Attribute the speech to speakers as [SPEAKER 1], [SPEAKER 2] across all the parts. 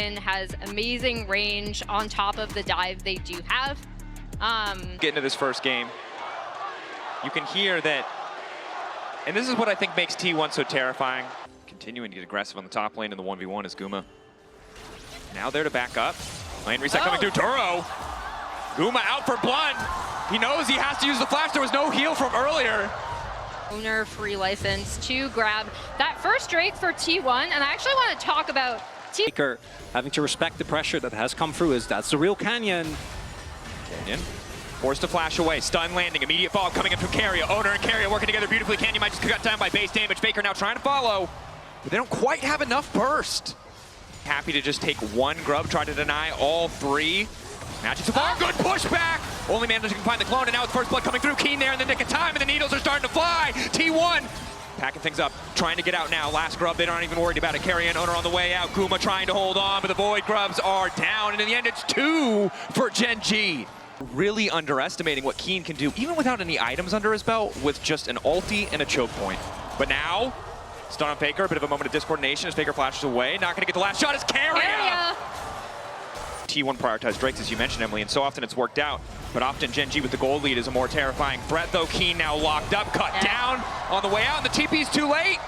[SPEAKER 1] And has amazing range on top of the dive they do have.
[SPEAKER 2] Get into this first game. You can hear that, and this is what I think makes T1 so terrifying. Continuing to get aggressive on the top lane in the 1v1 is Guma. Now there to back up. Lane reset coming through Turo. Guma out for blood. He knows he has to use the flash. There was no heal from earlier.
[SPEAKER 1] Owner free license to grab that first Drake for T1, and I actually want to talk about
[SPEAKER 3] Baker having to respect the pressure that has come through. That's the real Canyon.
[SPEAKER 2] Canyon forced to flash away. Stun landing. Immediate fall coming in from Carrier. Owner and Carrier working together beautifully. Canyon might just cut down by base damage. Baker now trying to follow, but they don't quite have enough burst. Happy to just take one grub, try to deny all three. Magic so far, good pushback. Only managed to find the clone, and now it's first blood coming through. Keen there in the nick of time, and the needles are starting to fly. T1 packing things up, trying to get out now. Last grub, they aren't even worried about it. Carry and Owner on the way out. Guma trying to hold on, but the Void grubs are down, and in the end, it's 2 for GEN.G. Really underestimating what Keen can do, even without any items under his belt, with just an ulti and a choke point. But now, stun on Faker, a bit of a moment of discoordination as Faker flashes away. Not going to get the last shot as Carrier. T1 prioritized Drakes, as you mentioned, Emily, and so often it's worked out. But often GEN.G with the gold lead is a more terrifying threat, though. Keen now locked up, cut down on the way out, and the TP's too late.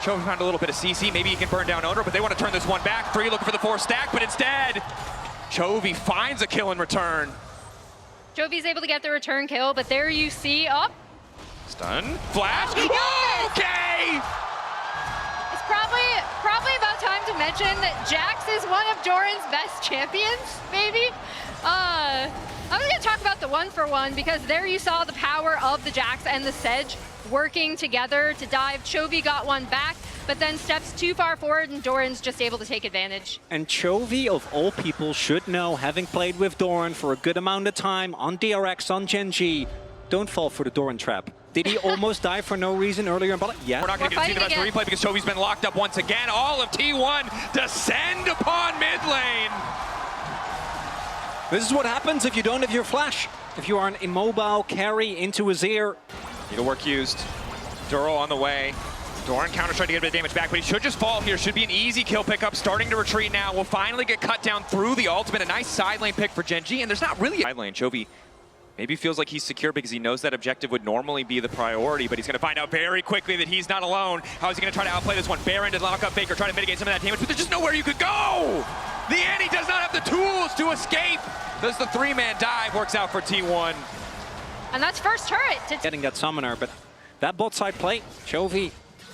[SPEAKER 2] Chovy found a little bit of CC. Maybe he can burn down Owner, but they want to turn this one back. 3 looking for the 4 stack, but instead, Chovy finds a kill in return.
[SPEAKER 1] Jovi's able to get the return kill, but there you see,
[SPEAKER 2] Stun, flash, okay!
[SPEAKER 1] It's probably about time to mention that Jax is one of Doran's best champions, maybe. I was gonna talk about the 1-for-1 because there you saw the power of the Jax and the Sedge working together to dive. Chovy got one back, but then steps too far forward and Doran's just able to take advantage.
[SPEAKER 3] And Chovy, of all people, should know, having played with Doran for a good amount of time on DRX, on GEN.G, don't fall for the Doran trap. Did he almost die for no reason earlier? Yeah.
[SPEAKER 2] We're not going to get to see the rest of the replay because Chovy's been locked up once again. All of T1 descend upon mid lane.
[SPEAKER 3] This is what happens if you don't have your flash. If you are an immobile carry into his ear.
[SPEAKER 2] Needlework used. Duro on the way. Doran counter trying to get a bit of damage back, but he should just fall here. Should be an easy kill pickup. Starting to retreat now. Will finally get cut down through the ultimate. A nice side lane pick for GEN.G, and there's not really a side lane. Chovy maybe feels like he's secure because he knows that objective would normally be the priority, but he's going to find out very quickly that he's not alone. How is he going to try to outplay this one? Baron to lock up Faker, try to mitigate some of that damage, but there's just nowhere you could go! The Annie does not have the tools to escape! Does the 3-man dive, works out for T1.
[SPEAKER 1] And that's first turret.
[SPEAKER 3] Getting that summoner, but that bot side play, Chovy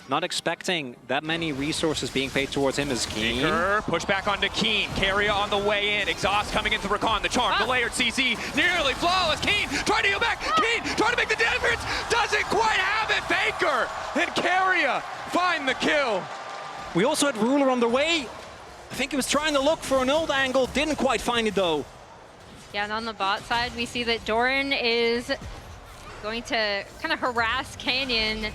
[SPEAKER 3] not expecting that many resources being paid towards him as Keen.
[SPEAKER 2] Push back onto Keen. Carrier on the way in. Exhaust coming into Rakan. The charm, the layered CC, nearly flawless. Keen trying to heal back. Keen trying to make the difference. Doesn't quite have it. Faker and Carrier find the kill.
[SPEAKER 3] We also had Ruler on the way. I think he was trying to look for an old angle. Didn't quite find it though.
[SPEAKER 1] Yeah, and on the bot side, we see that Doran is going to kind of harass Canyon.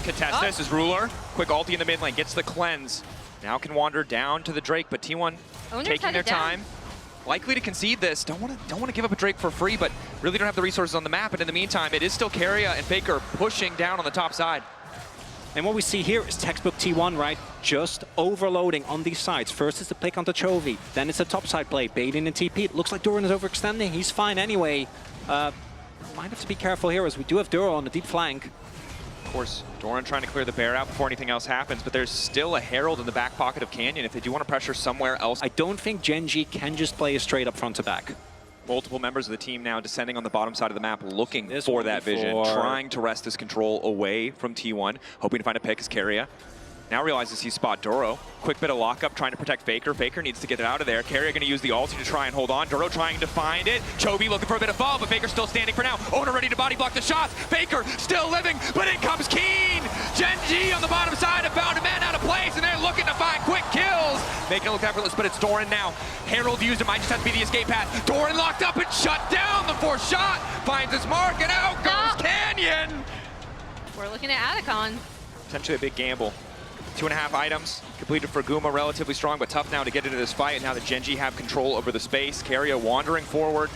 [SPEAKER 2] Contest this is Ruler. Quick ulti in the mid lane, gets the cleanse. Now can wander down to the Drake, but T1 taking their time. Likely to concede this. Don't want to give up a Drake for free, but really don't have the resources on the map. And in the meantime, it is still Carrier and Faker pushing down on the top side.
[SPEAKER 3] And what we see here is textbook T1, right? Just overloading on these sides. First is the pick onto Chovy, then it's a topside play, baiting and TP. It looks like Doran is overextending. He's fine anyway. Might have to be careful here as we do have Duro on the deep flank.
[SPEAKER 2] Of course, Doran trying to clear the bear out before anything else happens, but there's still a Herald in the back pocket of Canyon if they do want to pressure somewhere else.
[SPEAKER 3] I don't think GEN.G can just play a straight up front to back.
[SPEAKER 2] Multiple members of the team now descending on the bottom side of the map, looking for that vision, trying to wrest this control away from T1, hoping to find a pick as Carrier. Now realizes he's spot Duro. Quick bit of lockup, trying to protect Faker. Faker needs to get it out of there. Carrier going to use the ulti to try and hold on. Duro trying to find it. Chovy looking for a bit of fall, but Faker still standing for now. Owner ready to body block the shots. Faker still living, but in comes Keen. GEN.G on the bottom side have found a man out of place, and they're looking to find quick kills. Making it look effortless, but it's Doran now. Herald used, it might just have to be the escape path. Doran locked up and shut down. The 4th shot finds his mark, and out goes Canyon.
[SPEAKER 1] We're looking at Adacon.
[SPEAKER 2] Potentially a big gamble. 2.5 items completed for Guma, relatively strong, but tough now to get into this fight. Now that GEN.G have control over the space. Carrier wandering forward.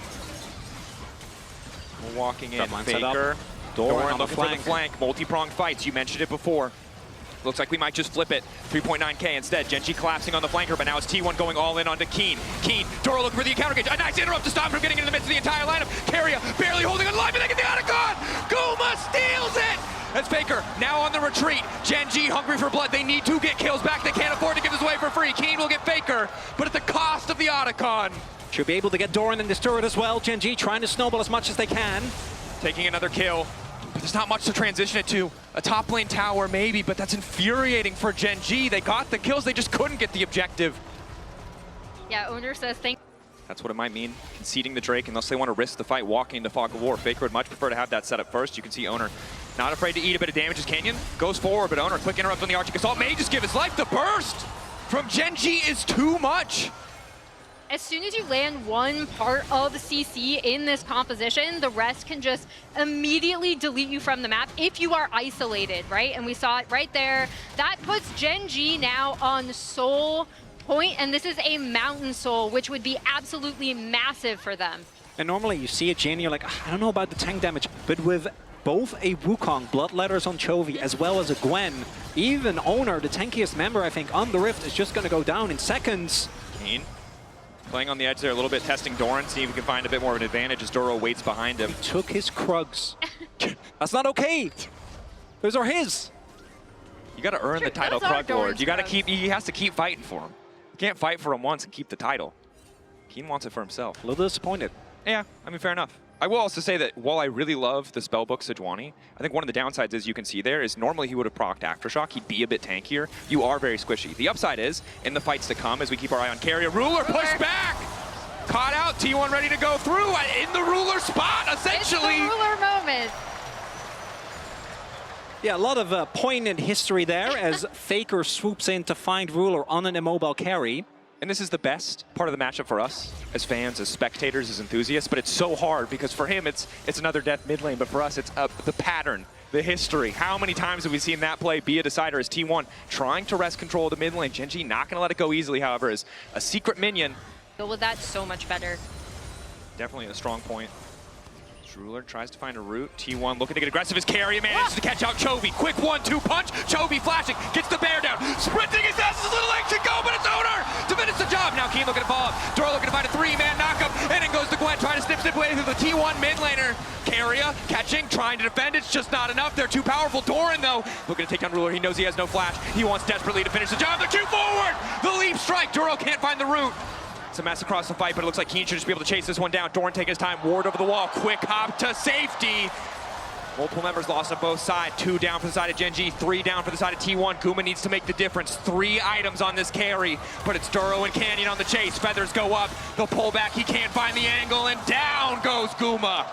[SPEAKER 2] Walking in, Faker. Doran looking for the flank. Multi-pronged fights, you mentioned it before. Looks like we might just flip it. 3.9K instead. Gen.G collapsing on the flanker, but now it's T1 going all in onto Keen. Doro looking for the encounter gauge. A nice interrupt to stop him from getting into the midst of the entire lineup. Keria barely holding on alive, and they get the Otacon! Guma steals it! That's Faker now on the retreat. Gen.G hungry for blood. They need to get kills back. They can't afford to give this away for free. Keen will get Faker, but at the cost of the Otacon.
[SPEAKER 3] Should be able to get Doran in this turret as well. Gen.G trying to snowball as much as they can.
[SPEAKER 2] Taking another kill, but there's not much to transition it to. A top lane tower maybe, but that's infuriating for Gen.G. They got the kills, they just couldn't get the objective.
[SPEAKER 1] Yeah, Owner says thank.
[SPEAKER 2] That's what it might mean, conceding the Drake unless they want to risk the fight walking into Fog of War. Faker would much prefer to have that set up first. You can see Owner not afraid to eat a bit of damage as Canyon goes forward, but Owner, quick interrupt on the Arctic Assault may just give his life. The burst from Gen.G is too much.
[SPEAKER 1] As soon as you land one part of CC in this composition, the rest can just immediately delete you from the map if you are isolated, right? And we saw it right there. That puts Gen.G now on Soul Point, and this is a Mountain Soul, which would be absolutely massive for them.
[SPEAKER 3] And normally you see a Jhin, you're like, I don't know about the tank damage, but with both a Wukong, Bloodletters on Chovy, as well as a Gwen, even Owner, the tankiest member, I think, on the Rift, is just going to go down in seconds.
[SPEAKER 2] Keen playing on the edge there a little bit, testing Doran, see if he can find a bit more of an advantage as Doro waits behind him.
[SPEAKER 3] He took his Krugs. That's not okay. Those are his.
[SPEAKER 2] You got to earn the title, Krug Lord. You got to keep. He has to keep fighting for him. You can't fight for him once and keep the title. Keen wants it for himself.
[SPEAKER 3] A little disappointed.
[SPEAKER 2] Yeah, I mean, fair enough. I will also say that while I really love the spellbook Sejuani, I think one of the downsides, as you can see there, is normally he would have procced Aftershock. He'd be a bit tankier. You are very squishy. The upside is, in the fights to come, as we keep our eye on Keria, Ruler pushed back! Caught out, T1 ready to go through, in the Ruler spot, essentially!
[SPEAKER 1] It's the Ruler moment.
[SPEAKER 3] Yeah, a lot of poignant history there as Faker swoops in to find Ruler on an immobile carry.
[SPEAKER 2] And this is the best part of the matchup for us, as fans, as spectators, as enthusiasts, but it's so hard because for him it's another death mid lane, but for us it's the pattern, the history. How many times have we seen that play be a decider as T1 trying to wrest control of the mid lane? Gen.G not going to let it go easily, however, as a secret minion.
[SPEAKER 1] Deal with that so much better.
[SPEAKER 2] Definitely a strong point. Ruler tries to find a route. T1 looking to get aggressive as Keria manages to catch out Chovy. Quick 1-2 punch. Chovy flashing, gets the bear down. Sprinting as fast as his little leg should go, but it's Owner to finish the job. Now Keen looking to follow up. Doro looking to find a 3-man knockup, and in goes the Gwen trying to snip away through the T1 mid laner. Keria catching, trying to defend. It's just not enough. They're too powerful. Doran though looking to take down Ruler. He knows he has no flash. He wants desperately to finish the job. The Q forward. The leap strike. Doro can't find the route. It's a mess across the fight, but it looks like Keen should just be able to chase this one down. Doran taking his time, ward over the wall, quick hop to safety. Multiple members lost on both sides. 2 down for the side of Gen.G, 3 down for the side of T1. Guma needs to make the difference. 3 items on this carry, but it's Duro and Canyon on the chase. Feathers go up, the pullback, he can't find the angle, and down goes Guma.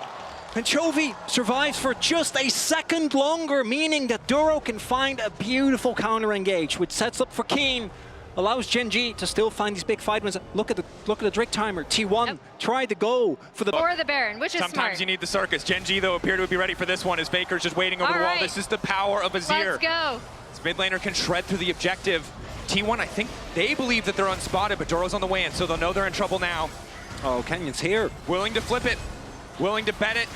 [SPEAKER 3] And Chovy survives for just a second longer, meaning that Duro can find a beautiful counter engage, which sets up for Keen. Allows Gen.G to still find these big fight wins. Look at the Drake timer. T1 tried to go for the...
[SPEAKER 1] Or the Baron, which is
[SPEAKER 2] Sometimes
[SPEAKER 1] smart.
[SPEAKER 2] you need the circus. Gen.G, though, appear to be ready for this one as Faker's just waiting over the wall. This is the power of Azir.
[SPEAKER 1] Let's go.
[SPEAKER 2] This mid laner can shred through the objective. T1, I think they believe that they're unspotted, but Doro's on the way in, so they'll know they're in trouble now.
[SPEAKER 3] Oh, Canyon's here.
[SPEAKER 2] Willing to flip it. Willing to bet it.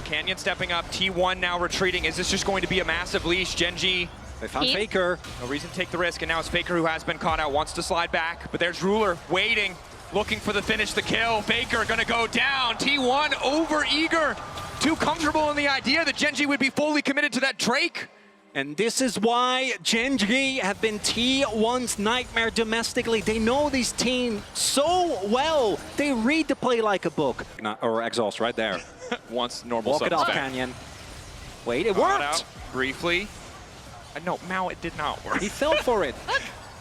[SPEAKER 2] Canyon stepping up. T1 now retreating. Is this just going to be a massive leash? Gen.G...
[SPEAKER 3] They found Faker.
[SPEAKER 2] No reason to take the risk, and now it's Faker who has been caught out, wants to slide back, but there's Ruler waiting, looking for the finish, the kill. Faker gonna go down. T1 over eager, too comfortable in the idea that Gen.G would be fully committed to that Drake.
[SPEAKER 3] And this is why Gen.G have been T1's nightmare domestically. They know these teams so well. They read the play like a book. Or exhaust right there.
[SPEAKER 2] Once normal
[SPEAKER 3] Walk it off, Canyon. Wait, it worked.
[SPEAKER 2] Out briefly. No, Mao, it did not work.
[SPEAKER 3] He fell for it.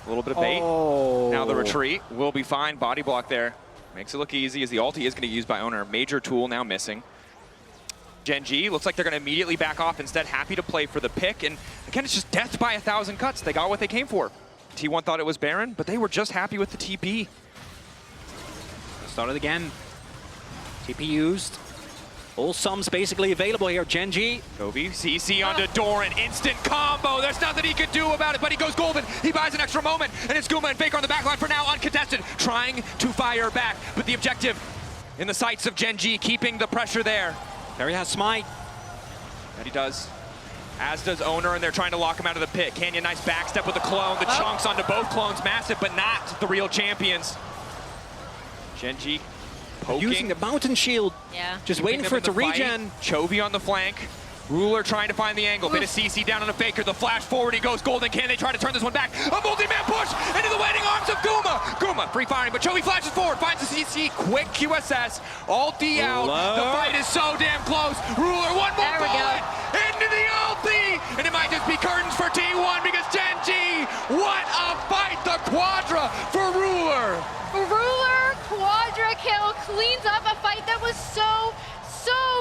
[SPEAKER 2] A little bit of bait.
[SPEAKER 3] Oh.
[SPEAKER 2] Now the retreat will be fine. Body block there. Makes it look easy as the ulti is going to be used by Owner. Major tool now missing. Gen.G looks like they're going to immediately back off instead. Happy to play for the pick. And again, it's just death by 1,000 cuts. They got what they came for. T1 thought it was Baron, but they were just happy with the TP.
[SPEAKER 3] Started again. TP used. All sums basically available here. Gen.G.
[SPEAKER 2] Chovy, CC onto Doran, instant combo. There's nothing he could do about it, but he goes golden. He buys an extra moment, and it's Guma and Faker on the backline for now, uncontested, trying to fire back. But the objective in the sights of Gen.G, keeping the pressure there.
[SPEAKER 3] There he has Smite.
[SPEAKER 2] That he does. As does Owner, and they're trying to lock him out of the pit. Canyon, nice backstep with the clone. The chunks onto both clones, massive, but not the real champions. Gen.G poking.
[SPEAKER 3] Using the mountain shield.
[SPEAKER 1] Yeah.
[SPEAKER 3] Just waiting for it to regen.
[SPEAKER 2] Chovy on the flank. Ruler trying to find the angle. Bit of CC down on a Faker. The flash forward, he goes golden. Can they try to turn this one back? A multi-man push into the waiting arms of Guma. Guma free firing, but Chovy flashes forward, finds the CC. Quick QSS. Ulti out. The fight is so damn close. Ruler, one more bullet into the ulti. And it might just be curtains for T1 because Gen.G, what a fight. The quadra for Ruler.
[SPEAKER 1] Ruler quadra kill cleans up a fight that was so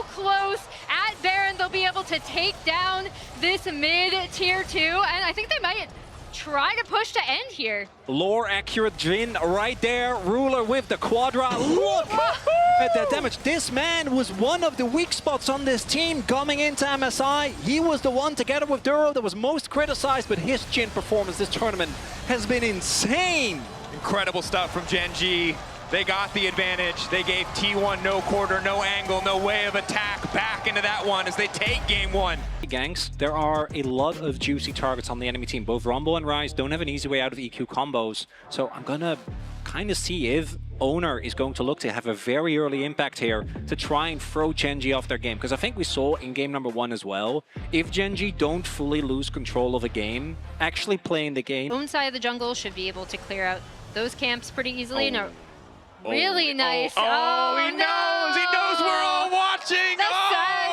[SPEAKER 1] close. At Baron, they'll be able to take down this mid-tier 2, and I think they might try to push to end here.
[SPEAKER 3] Lore accurate Jin right there. Ruler with the quadra. Look at that damage. This man was one of the weak spots on this team coming into MSI. He was the one, together with Duro, that was most criticized, but his Jin performance this tournament has been insane.
[SPEAKER 2] Incredible stuff from Gen.G. They got the advantage. They gave T1 no quarter, no angle, no way of attack back into that one as they take game 1.
[SPEAKER 3] Gangs, there are a lot of juicy targets on the enemy team. Both Rumble and Rise don't have an easy way out of EQ combos. So I'm gonna kind of see if Owner is going to look to have a very early impact here to try and throw Gen.G off their game. Because I think we saw in game number 1 as well, if Gen.G don't fully lose control of a game, actually playing the game.
[SPEAKER 1] Own side of the jungle should be able to clear out those camps pretty easily. No. Really nice.
[SPEAKER 2] He knows. He knows we're all watching.
[SPEAKER 1] The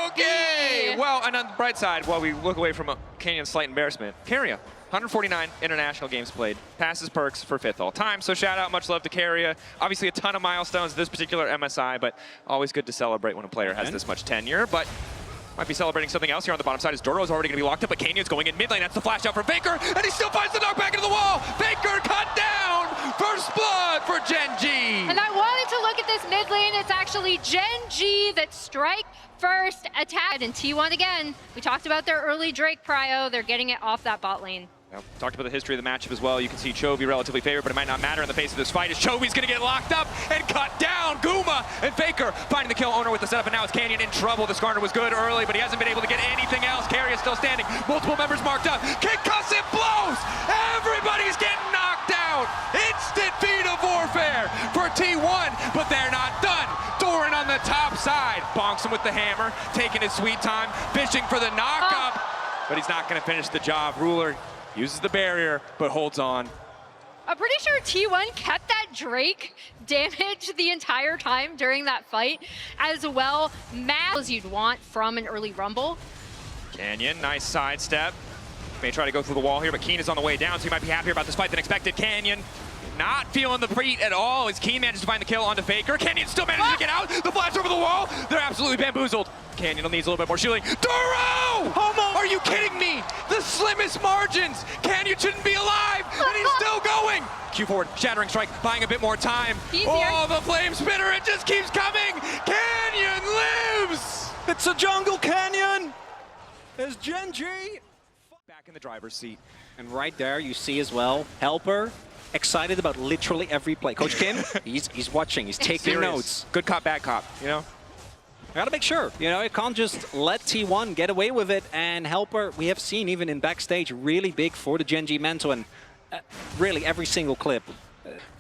[SPEAKER 2] Okay. Well, and on the bright side, while we look away from Canyon's slight embarrassment, Carrier, 149 international games played, passes perks for 5th all time. So shout out, much love to Carrier. Obviously a ton of milestones this particular MSI, but always good to celebrate when a player has this much tenure. But might be celebrating something else here on the bottom side as Doro's already going to be locked up, but Canyon's going in mid lane. That's the flash out from Faker, and he still finds the knockback into the wall. Faker cut down. First blood for Gen.G.
[SPEAKER 1] And I wanted to look at this mid lane. It's actually Gen.G that strike first attack. And T1 again, we talked about their early Drake prio. They're getting it off that bot lane.
[SPEAKER 2] Yep. Talked about the history of the matchup as well. You can see Chovy relatively favored, but it might not matter in the face of this fight as Chovy's going to get locked up and cut down. Guma and Faker finding the kill. Owner with the setup, and now it's Canyon in trouble. The Skarner was good early, but he hasn't been able to get anything else. Carrier still standing. Multiple members marked up. Concussive blows. Everybody's getting knocked out. Instant feat of warfare for T1, but they're not done. Doran on the top side. Bonks him with the hammer, taking his sweet time, fishing for the knock-up, but he's not going to finish the job. Ruler uses the barrier, but holds on.
[SPEAKER 1] I'm pretty sure T1 kept that Drake damage the entire time during that fight as well. Mass as you'd want from an early Rumble.
[SPEAKER 2] Canyon, nice sidestep. May try to go through the wall here, but Keen is on the way down, so he might be happier about this fight than expected. Canyon not feeling the beat at all as Keen manages to find the kill onto Faker. Canyon still manages to get out. The flash over the wall. They're absolutely bamboozled. Canyon needs a little bit more shielding. Duro! Are you kidding me? The slimmest margins. Canyon shouldn't be alive, and he's still going. Q forward, shattering strike, buying a bit more time. Oh, the flame spitter, it just keeps coming. Canyon lives.
[SPEAKER 3] It's a jungle Canyon. There's Gen.G
[SPEAKER 2] back in the driver's seat.
[SPEAKER 3] And right there you see as well, Helper excited about literally every play. Coach Kim, he's watching, he's taking notes.
[SPEAKER 2] Good cop, bad cop, you know?
[SPEAKER 3] I gotta make sure, you know, you can't just let T1 get away with it. And Helper, we have seen even in backstage, really big for the Gen.G mentor, and really every single clip.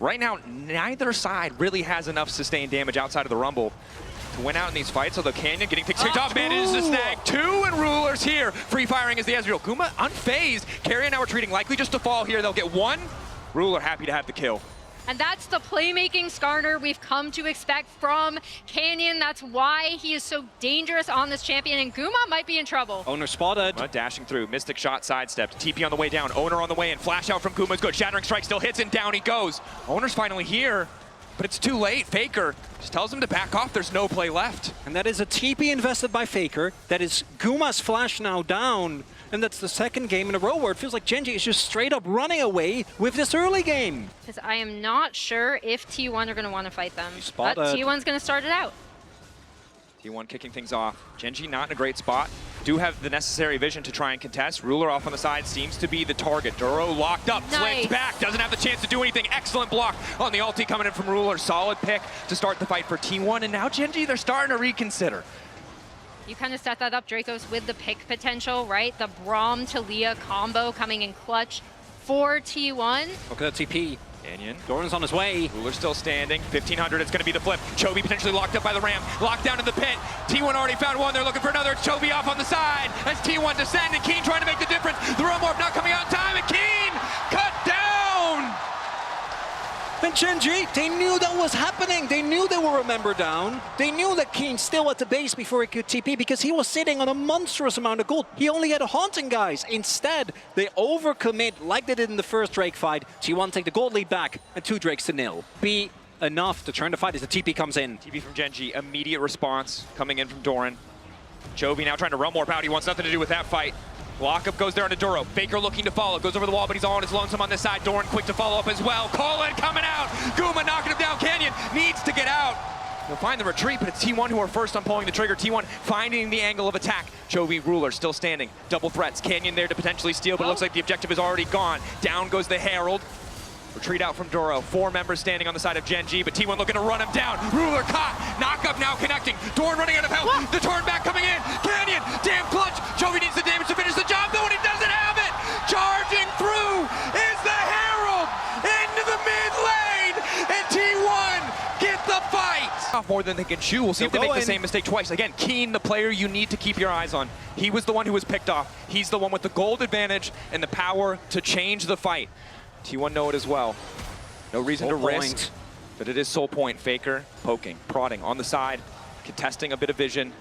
[SPEAKER 2] Right now, neither side really has enough sustained damage outside of the Rumble to win out in these fights, although Canyon getting things kicked off, manages to snag 2, and Ruler's here. Free firing is the Ezreal. Guma unfazed. Carrier now retreating, likely just to fall here. They'll get 1. Ruler happy to have the kill.
[SPEAKER 1] And that's the playmaking Skarner we've come to expect from Canyon. That's why he is so dangerous on this champion, and Guma might be in trouble.
[SPEAKER 3] Owner spotted.
[SPEAKER 2] Dashing through, Mystic shot sidestepped, TP on the way down, Owner on the way in, flash out from Guma is good, Shattering Strike still hits and down he goes. Owner's finally here, but it's too late. Faker just tells him to back off, there's no play left.
[SPEAKER 3] And that is a TP invested by Faker. That is Guma's flash now down. And that's the second game in a row where it feels like Gen.G is just straight up running away with this early game.
[SPEAKER 1] Because I am not sure if T1 are going to want to fight them. But T1's going to start it out.
[SPEAKER 2] T1 kicking things off. Gen.G not in a great spot. Do have the necessary vision to try and contest. Ruler off on the side seems to be the target. Duro locked up, flipped back, doesn't have the chance to do anything. Excellent block on the ulti coming in from Ruler. Solid pick to start the fight for T1. And now Gen.G, they're starting to reconsider.
[SPEAKER 1] You kind of set that up, Dracos, with the pick potential, right? The Braum to Leah combo coming in clutch for T1.
[SPEAKER 3] Look at that TP.
[SPEAKER 2] Canyon.
[SPEAKER 3] Doran's on his way.
[SPEAKER 2] Ruler's still standing. 1500, it's going to be the flip. Chovy potentially locked up by the ramp. Locked down in the pit. T1 already found one. They're looking for another. It's Chovy off on the side. As T1 descend, and Keen trying to make the difference. The Realm Warp not coming out in time, and Keen cut down!
[SPEAKER 3] And Gen.G, they knew that was happening. They knew they were a member down. They knew that Keen's still at the base before he could TP because he was sitting on a monstrous amount of gold. He only had a Haunting, guys. Instead, they overcommit like they did in the first Drake fight. T1 take the gold lead back and 2 Drakes to nil. Be enough to turn the fight as the TP comes in.
[SPEAKER 2] TP from Gen.G, immediate response coming in from Doran. Chovy now trying to Realm Warp out. He wants nothing to do with that fight. Lockup goes there on Duro. Faker looking to follow. Goes over the wall, but he's all on his lonesome on this side. Doran quick to follow up as well. Colin coming out. Guma knocking him down. Canyon needs to get out. He'll find the retreat, but it's T1 who are first on pulling the trigger. T1 finding the angle of attack. Chovy, Ruler still standing. Double threats. Canyon there to potentially steal, but it looks like the objective is already gone. Down goes the Herald. Retreat out from Duro. 4 members standing on the side of Gen.G, but T1 looking to run him down. Ruler caught. Knockup now connecting. Doran running out of health. The turn back coming in. Canyon, damn clutch. Chovy needs the damage to finish the job, though, and he doesn't have it. Charging through is the Herald into the mid lane, and T1 get the fight. More than they can chew. We'll see if they make the same mistake twice. Again, Keen, the player you need to keep your eyes on. He was the one who was picked off. He's the one with the gold advantage and the power to change the fight. T1 know it as well. No reason to risk, but it is Soul Point. Faker poking, prodding on the side, contesting a bit of vision,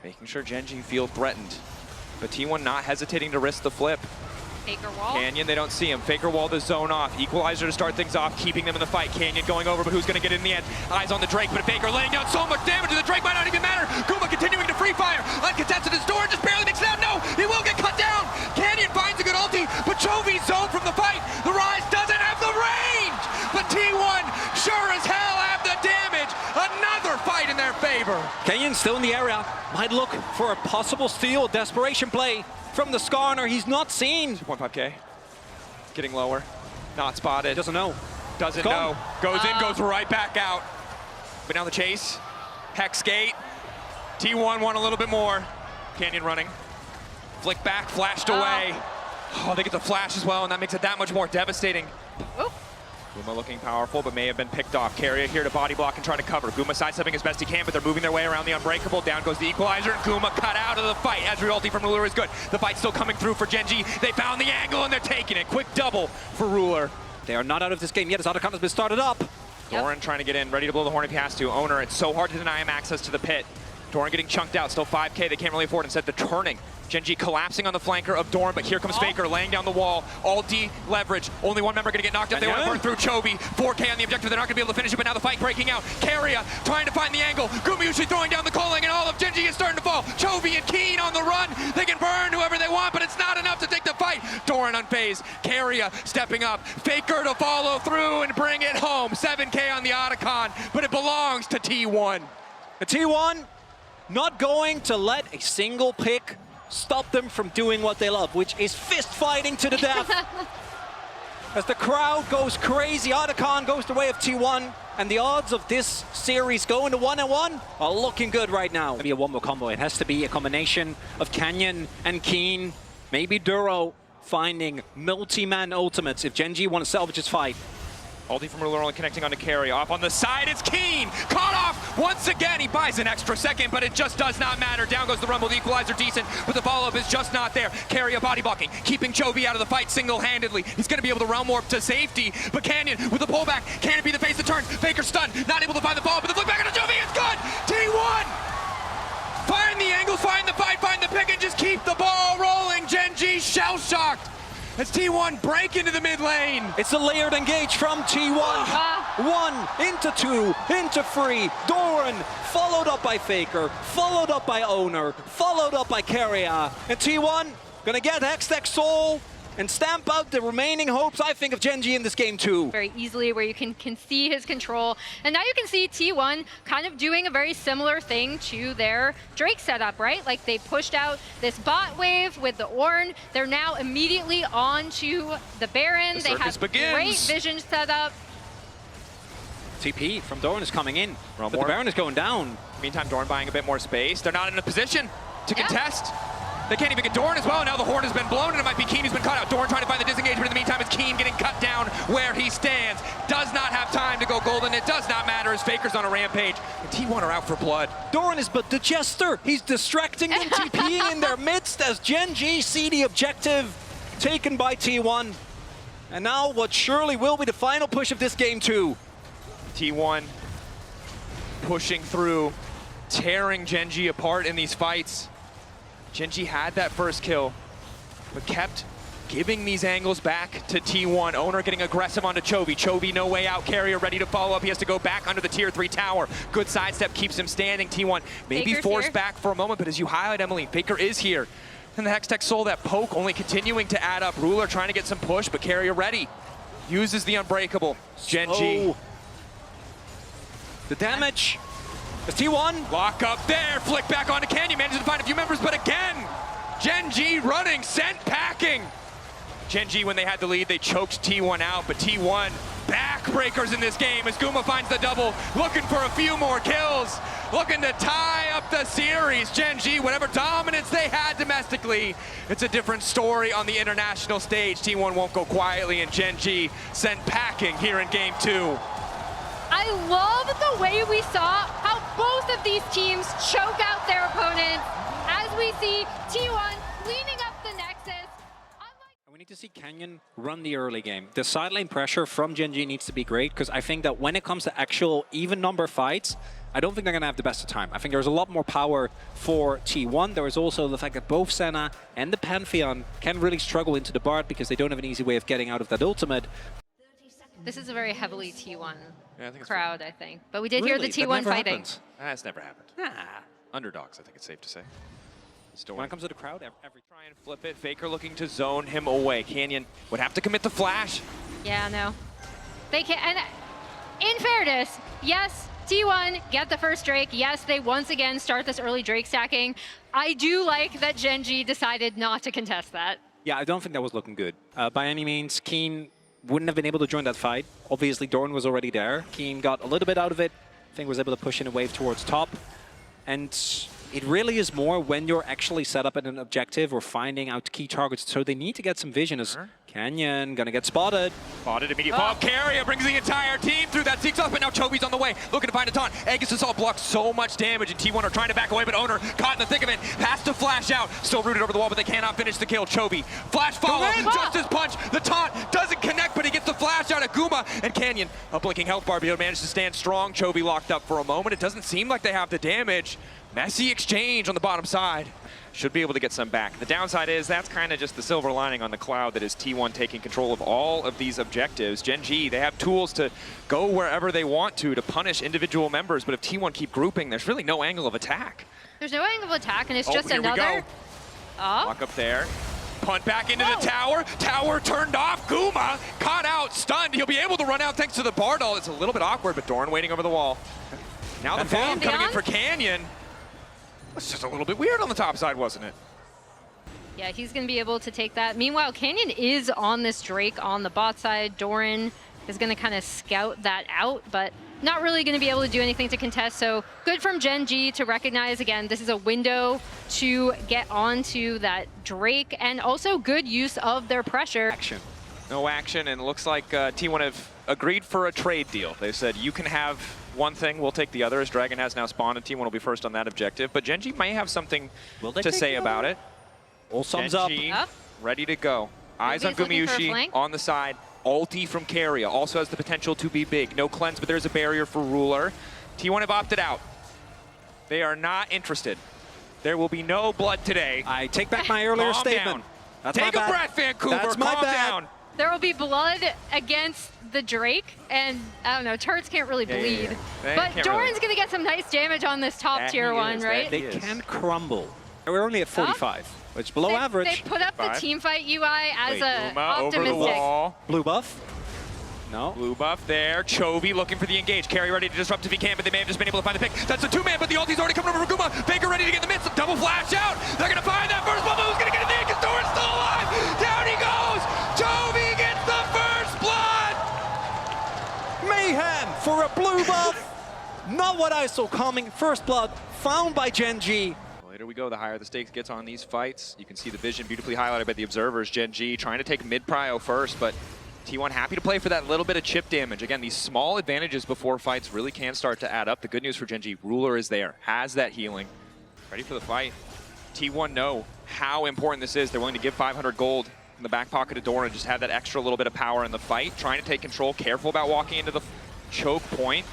[SPEAKER 2] making sure Gen.G feel threatened. But T1 not hesitating to risk the flip.
[SPEAKER 1] Faker wall.
[SPEAKER 2] Canyon, they don't see him. Faker wall the zone off. Equalizer to start things off, keeping them in the fight. Canyon going over, but who's going to get it in the end? Eyes on the Drake, but Faker laying down so much damage to the Drake might not even matter. Guma continuing to free fire. Uncontested his door, just barely makes it out. No, he will get cut down. Canyon finds a good ulti, but Chovy zone from the fight. The Rise doesn't have the range, but T1 sure as hell have the damage. Another fight in their favor.
[SPEAKER 3] Kenyon still in the area. Might look for a possible steal, desperation play from the Skarner. He's not seen.
[SPEAKER 2] 2.5k. Getting lower. Not spotted.
[SPEAKER 3] Doesn't know.
[SPEAKER 2] Doesn't know. Goes in, goes right back out. But now the chase. Hex gate. T1 want a little bit more. Canyon running. Flick back, flashed away. Oh, they get the flash as well, and that makes it that much more devastating. Guma looking powerful, but may have been picked off. Carrier here to body block and try to cover. Guma sidestepping as best he can, but they're moving their way around the Unbreakable. Down goes the Equalizer, and Guma cut out of the fight. Ezreal ulti from Ruler is good. The fight's still coming through for Gen.G. They found the angle, and they're taking it. Quick double for Ruler.
[SPEAKER 3] They are not out of this game yet as Otacon has been started up.
[SPEAKER 2] Doran trying to get in, ready to blow the horn if he has to. Owner, it's so hard to deny him access to the pit. Doran getting chunked out, still 5k, they can't really afford. Instead, they're turning. Gen.G collapsing on the flanker of Doran, but here comes Faker laying down the wall. All D leverage. Only one member gonna get knocked up. They want to burn through Chovy. 4k on the objective. They're not gonna be able to finish it, but now the fight breaking out. Carrier trying to find the angle. Guma usually throwing down the calling, and all of Gen.G is starting to fall. Chovy and Keen on the run. They can burn whoever they want, but it's not enough to take the fight. Doran unfazed. Carrier stepping up. Faker to follow through and bring it home. 7k on the Otacon, but it belongs to T1.
[SPEAKER 3] The T1 not going to let a single pick stop them from doing what they love, which is fist fighting to the death. As the crowd goes crazy, Otacon goes the way of T1, and the odds of this series going to 1-1 are looking good right now. Maybe a one-more combo. It has to be a combination of Canyon and Keen, maybe Duro finding multi-man ultimates if Gen.G want to salvage his fight.
[SPEAKER 2] Ulti from Ruler only connecting onto Carry. Off on the side, it's Keen! Caught off once again. He buys an extra second, but it just does not matter. Down goes the Rumble. The Equalizer decent, but the follow-up is just not there. Carry a body blocking, keeping Chovy out of the fight single-handedly. He's going to be able to realm warp to safety, but Canyon with the pullback. Can it be the face that turns? Faker stunned, not able to find the ball, but the flick back on Chovy is good! T1! Find the angles, find the fight, find the pick, and just keep the ball rolling. Gen.G shell-shocked. As T1 break into the mid lane.
[SPEAKER 3] It's a layered engage from T1. 1 into 2 into 3. Doran followed up by Faker, followed up by Owner, followed up by Carrier. And T1 gonna get Hextech Soul and stamp out the remaining hopes, I think, of Gen.G in this game too.
[SPEAKER 1] Very easily, where you can see his control. And now you can see T1 kind of doing a very similar thing to their Drake setup, right? Like they pushed out this bot wave with the Ornn. They're now immediately on to the Baron. They have great vision setup.
[SPEAKER 3] TP from Doran is coming in, but the Baron is going down.
[SPEAKER 2] Meantime, Doran buying a bit more space. They're not in a position. to contest. They can't even get Doran as well. Now the horn has been blown, and it might be Keen who's been caught out. Doran trying to find the disengagement. In the meantime, it's Keen getting cut down where he stands. Does not have time to go golden. It does not matter as Faker's on a rampage. And T1 are out for blood.
[SPEAKER 3] Doran is but the jester. He's distracting them, TPing in their midst as Gen.G see the objective taken by T1. And now what surely will be the final push of this game too.
[SPEAKER 2] T1 pushing through, tearing Gen.G apart in these fights. Gen.G had that first kill, but kept giving these angles back to T1. Owner getting aggressive onto Chovy. Chovy no way out. Carrier ready to follow up. He has to go back under the tier 3 tower. Good sidestep keeps him standing. T1 maybe
[SPEAKER 1] Faker's
[SPEAKER 2] forced
[SPEAKER 1] here.
[SPEAKER 2] back for a moment, but as you highlight, Emily, Faker is here. And the Hextech Soul, that poke only continuing to add up. Ruler trying to get some push, but Carrier ready. Uses the Unbreakable. Gen.G.
[SPEAKER 3] Oh. The damage. It's T1.
[SPEAKER 2] Lock up there, flick back onto Canyon, manages to find a few members, but again, Gen.G running, sent packing. Gen.G, when they had the lead, they choked T1 out, but T1 backbreakers in this game as Guma finds the double, looking for a few more kills, looking to tie up the series. Gen.G, whatever dominance they had domestically, it's a different story on the international stage. T1 won't go quietly, and Gen.G sent packing here in game 2.
[SPEAKER 1] I love the way we saw how both of these teams choke out their opponents as we see T1 cleaning up the Nexus.
[SPEAKER 3] We need to see Canyon run the early game. The side lane pressure from Gen.G needs to be great, because I think that when it comes to actual even number fights, I don't think they're going to have the best of time. I think there's a lot more power for T1. There is also the fact that both Senna and the Pantheon can really struggle into the Bard because they don't have an easy way of getting out of that ultimate.
[SPEAKER 1] This is a very heavily T1
[SPEAKER 2] Yeah, I think it's
[SPEAKER 1] crowd, I think. But we did hear the
[SPEAKER 3] That
[SPEAKER 1] T1
[SPEAKER 3] never
[SPEAKER 1] fighting.
[SPEAKER 3] happens.
[SPEAKER 2] That's never happened.
[SPEAKER 3] Nah.
[SPEAKER 2] Underdogs, I think it's safe to say. Still
[SPEAKER 3] When it comes to the crowd, every
[SPEAKER 2] try and flip it. Faker looking to zone him away. Canyon would have to commit the flash.
[SPEAKER 1] Yeah, no. They can, and in fairness, yes, T1 get the first Drake. Yes, they once again start this early Drake stacking. I do like that Gen.G decided not to contest that.
[SPEAKER 3] Yeah, I don't think that was looking good. By any means, Keen wouldn't have been able to join that fight. Obviously, Doran was already there. Keen got a little bit out of it. I think was able to push in a wave towards top. And it really is more when you're actually set up at an objective or finding out key targets. So they need to get some vision as Canyon gonna get spotted.
[SPEAKER 2] Spotted, immediate fall. Carrier brings the entire team through that seeks off, but now Chovy's on the way, looking to find a taunt. Aegis all blocked so much damage, and T1 are trying to back away, but Owner caught in the thick of it, has to flash out. Still rooted over the wall, but they cannot finish the kill. Chovy, flash follow, Justice punch. The taunt doesn't connect, but he gets the flash out of Guma, and Canyon, a blinking health bar, but managed to stand strong. Chovy locked up for a moment. It doesn't seem like they have the damage. Messy exchange on the bottom side. Should be able to get some back. The downside is that's kind of just the silver lining on the cloud that is T1 taking control of all of these objectives. Gen.G, they have tools to go wherever they want to punish individual members, but if T1 keep grouping, there's really no angle of attack.
[SPEAKER 1] There's no angle of attack, and it's just
[SPEAKER 2] here
[SPEAKER 1] another.
[SPEAKER 2] We go. Walk up there. Punt back into the tower. Tower turned off. Guma caught out, stunned. He'll be able to run out thanks to the Bardal. It's a little bit awkward, but Doran waiting over the wall. Now the bomb coming in for Canyon. It's just a little bit weird on the top side, wasn't it?
[SPEAKER 1] Yeah, he's going to be able to take that. Meanwhile, Canyon is on this Drake on the bot side. Doran is going to kind of scout that out, but not really going to be able to do anything to contest. So good from Gen.G to recognize, again, this is a window to get onto that Drake, and also good use of their pressure.
[SPEAKER 3] Action.
[SPEAKER 2] No action, and it looks like T1 have agreed for a trade deal. They said, you can have one thing, we'll take the other, as Dragon has now spawned, and T1 will be first on that objective. But Gen.G may have something to say about it.
[SPEAKER 3] All sums up.
[SPEAKER 2] Gen.G ready to go. Eyes on
[SPEAKER 1] Nobody's looking for a
[SPEAKER 2] Gumayusi
[SPEAKER 1] flank.
[SPEAKER 2] on the side. Ulti from Carrier also has the potential to be big. No cleanse, but there's a barrier for Ruler. T1 have opted out. They are not interested. There will be no blood today.
[SPEAKER 3] I take back my earlier
[SPEAKER 2] Calm
[SPEAKER 3] statement.
[SPEAKER 2] down.
[SPEAKER 3] That's
[SPEAKER 2] Take
[SPEAKER 3] my
[SPEAKER 2] a
[SPEAKER 3] bad.
[SPEAKER 2] breath, Vancouver.
[SPEAKER 3] That's my
[SPEAKER 2] Calm
[SPEAKER 3] bad.
[SPEAKER 2] down.
[SPEAKER 1] There will be blood against the Drake, and I don't know, turrets can't really bleed.
[SPEAKER 2] They
[SPEAKER 1] But
[SPEAKER 2] can't
[SPEAKER 1] Doran's
[SPEAKER 2] really.
[SPEAKER 1] going to get some nice damage on this top
[SPEAKER 2] That
[SPEAKER 1] tier
[SPEAKER 2] he
[SPEAKER 1] one,
[SPEAKER 2] is,
[SPEAKER 1] right?
[SPEAKER 2] that
[SPEAKER 3] They
[SPEAKER 2] Yes.
[SPEAKER 3] can crumble. We're only at 45, which is below average.
[SPEAKER 1] They put up the
[SPEAKER 2] 5.
[SPEAKER 1] team fight UI as a
[SPEAKER 2] Guma over the
[SPEAKER 1] optimistic.
[SPEAKER 2] wall.
[SPEAKER 3] Blue buff. No.
[SPEAKER 2] Blue buff there. Chovy looking for the engage. Carry ready to disrupt if he can, but they may have just been able to find the pick. That's the 2-man, but the ulti's already coming over for Guma. Faker ready to get in the midst. Double flash out. They're going to find that first bubble. Who's going to get it there? Because Doran's still alive. Down he goes. Chovy gets the first blood.
[SPEAKER 3] Mayhem for a blue buff. Not what I saw coming. First blood found by Gen.G.
[SPEAKER 2] later we go, the higher the stakes gets on these fights. You can see the vision beautifully highlighted by the observers. Gen.G trying to take mid-prio first, but T1 happy to play for that little bit of chip damage. Again, these small advantages before fights really can start to add up. The good news for Gen.G, Ruler is there, has that healing. Ready for the fight. T1 know how important this is. They're willing to give 500 gold in the back pocket of Doran and just have that extra little bit of power in the fight. Trying to take control, careful about walking into the choke point.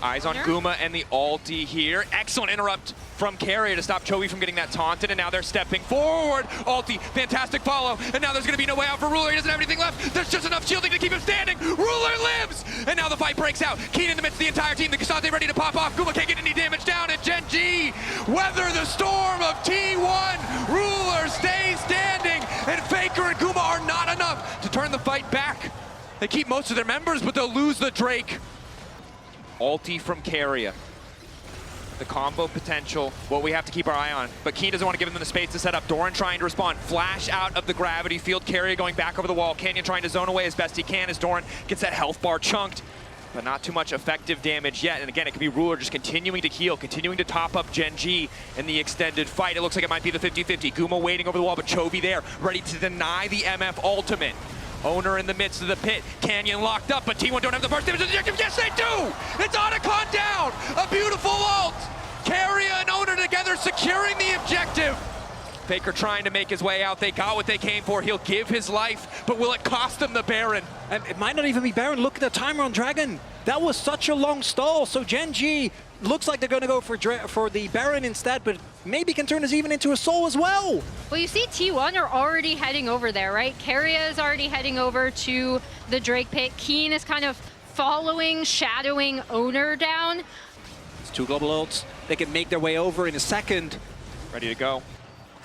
[SPEAKER 2] Eyes on Guma and the ulti here. Excellent interrupt from Carrier to stop Chovy from getting that taunted, and now they're stepping forward. Ulti, fantastic follow, and now there's gonna be no way out for Ruler. He doesn't have anything left. There's just enough shielding to keep him standing. Ruler lives, and now the fight breaks out. Keen in the midst of the entire team. The Cassante ready to pop off. Guma can't get any damage down, and Gen.G weather the storm of T1. Ruler stays standing, and Faker and Guma are not enough to turn the fight back. They keep most of their members, but they'll lose the Drake. Ulti from Carrier. The combo potential, what we have to keep our eye on. But Keen doesn't want to give them the space to set up. Doran trying to respond. Flash out of the gravity field. Carrier going back over the wall. Canyon trying to zone away as best he can as Doran gets that health bar chunked. But not too much effective damage yet. And again, it could be Ruler just continuing to heal, continuing to top up Gen.G in the extended fight. It looks like it might be the 50-50. Guma waiting over the wall, but Chovy there, ready to deny the MF ultimate. Owner in the midst of the pit. Canyon locked up, but T1 don't have the burst damage objective. Yes, they do! It's Otacon down! A beautiful ult! Carrier and Owner together securing the objective. Faker trying to make his way out. They got what they came for. He'll give his life, but will it cost them the Baron?
[SPEAKER 3] And it might not even be Baron. Look at the timer on Dragon. That was such a long stall. So Gen.G looks like they're going to go for the Baron instead, but maybe can turn this even into a soul as well.
[SPEAKER 1] Well, you see T1 are already heading over there, right? Carrier is already heading over to the Drake pit. Keen is kind of following, shadowing Owner down.
[SPEAKER 3] It's two global ults. They can make their way over in a second.
[SPEAKER 2] Ready to go.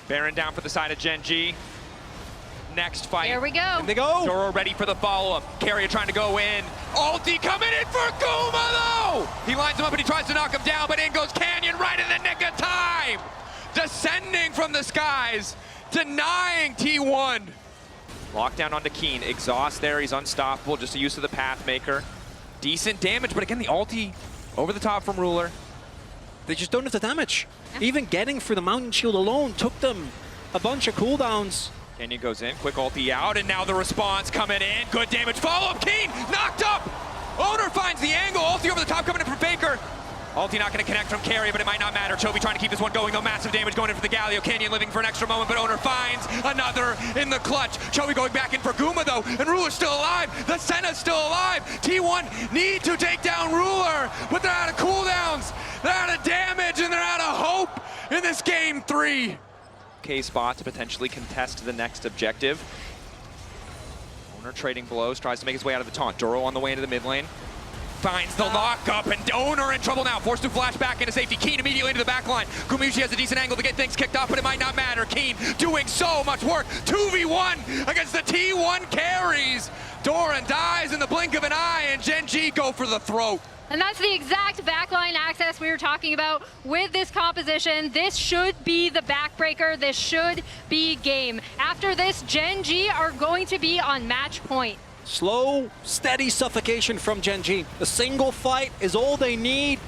[SPEAKER 2] Baron down for the side of Gen.G. Next fight.
[SPEAKER 1] There we go.
[SPEAKER 3] And they go.
[SPEAKER 2] Doro ready for the follow-up. Carrier trying to go in. Ulti coming in for Guma, though! He lines him up and he tries to knock him down, but in goes Canyon right in the nick of time! Descending from the skies, denying T1. Lockdown onto Keen. Exhaust there, he's unstoppable. Just a use of the Pathmaker. Decent damage, but again, the ulti over the top from Ruler.
[SPEAKER 3] They just don't have the damage. Even getting for the Mountain Shield alone took them a bunch of cooldowns.
[SPEAKER 2] Canyon goes in, quick ulti out, and now the response coming in. Good damage, follow-up, Keen, knocked up! Owner finds the angle, ulti over the top coming in from Faker. Ulti not going to connect from Carrier, but it might not matter. Chovy trying to keep this one going, though. Massive damage going in for the Galio. Canyon living for an extra moment, but Owner finds another in the clutch. Chovy going back in for Guma, though, and Ruler's still alive. The Senna's still alive. T1 need to take down Ruler, but they're out of cooldowns. They're out of damage, and they're out of hope in this game 3. K-spot to potentially contest the next objective. Owner trading blows, tries to make his way out of the taunt. Duro on the way into the mid lane. Finds the lockup, and Owner in trouble now. Forced to flash back into safety. Keen immediately into the back line. Guma usually has a decent angle to get things kicked off, but it might not matter. Keen doing so much work. 2v1 against the T1 carries. Doran dies in the blink of an eye, and Gen.G go for the throat.
[SPEAKER 1] And that's the exact backline access we were talking about with this composition. This should be the backbreaker. This should be game. After this, Gen.G are going to be on match point.
[SPEAKER 3] Slow, steady suffocation from Gen.G. A single fight is all they need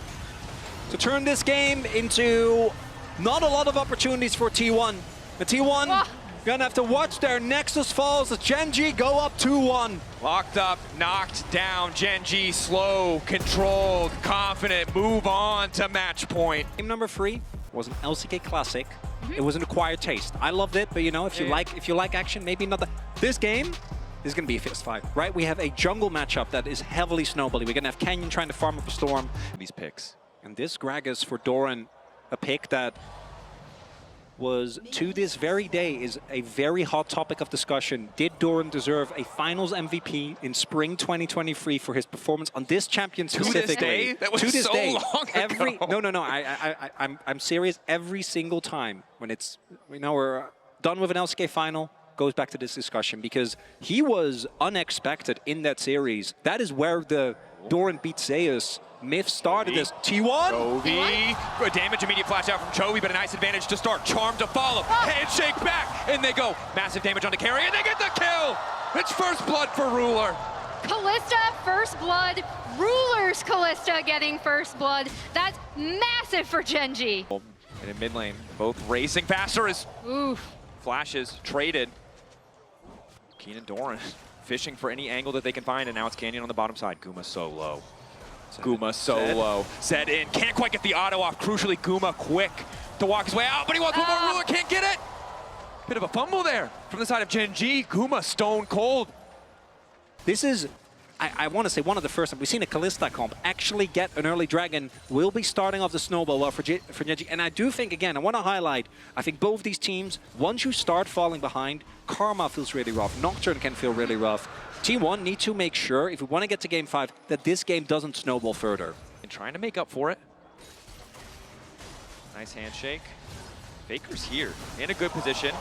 [SPEAKER 3] to turn this game into not a lot of opportunities for T1. The T1 gonna have to watch their Nexus falls as Gen.G go up 2-1.
[SPEAKER 2] Locked up, knocked down. Gen.G slow, controlled, confident, move on to match point.
[SPEAKER 3] Game number 3 was an LCK classic. It was an acquired taste. I loved it, but you know, if you like action, maybe not. This game is going to be a fist fight, right? We have a jungle matchup that is heavily snowballing. We're going to have Canyon trying to farm up a storm.
[SPEAKER 2] These picks.
[SPEAKER 3] And this Gragas for Doran, a pick that was, to this very day, is a very hot topic of discussion. Did Doran deserve a finals MVP in spring 2023 for his performance on this champion specifically?
[SPEAKER 2] To this day? That was so long ago.
[SPEAKER 3] No. I'm serious. Every single time when it's, we're done with an LCK final, goes back to this discussion because he was unexpected in that series. That is where the Doran beat Zeus myth started. This T1.
[SPEAKER 2] Chovy. Good damage, immediate flash out from Chovy, but a nice advantage to start. Charm to follow. Handshake back, and they go. Massive damage onto Carrier, and they get the kill. It's first blood for Ruler.
[SPEAKER 1] Callista, first blood. Ruler's Callista getting first blood. That's massive for Gen.G.
[SPEAKER 2] And in mid lane, both racing faster as
[SPEAKER 1] Oof.
[SPEAKER 2] flashes traded. Keen and Doran fishing for any angle that they can find, and now it's Canyon on the bottom side. Guma so low. Guma so low. Zed in. Can't quite get the auto off. Crucially, Guma quick to walk his way out, but he wants one more. Ruler can't get it. Bit of a fumble there from the side of Gen.G. Guma stone cold.
[SPEAKER 3] This is, I want to say, one of the first time we've seen a Kalista comp actually get an early dragon. Will be starting off the snowball well for Gen.G. And I do think, again, I want to highlight, I think both these teams, once you start falling behind, Karma feels really rough, Nocturne can feel really rough. T1 need to make sure, if we want to get to Game 5, that this game doesn't snowball further.
[SPEAKER 2] And trying to make up for it. Nice handshake. Faker's here, in a good position.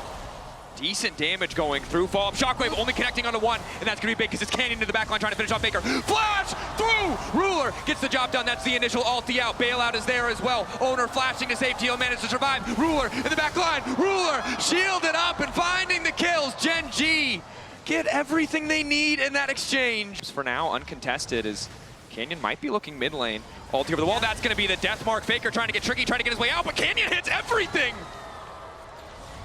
[SPEAKER 2] Decent damage going through. Follow-up Shockwave only connecting onto one, and that's going to be big because it's Canyon to the backline trying to finish off Faker. Flash through! Ruler gets the job done. That's the initial ulti out. Bailout is there as well. Owner flashing to safety. He'll manage to survive. Ruler in the back line. Ruler shielded up and finding the kills. Gen.G get everything they need in that exchange. For now, uncontested as Canyon might be looking mid lane. Ulti over the wall. That's going to be the death mark. Faker trying to get tricky, trying to get his way out, but Canyon hits everything.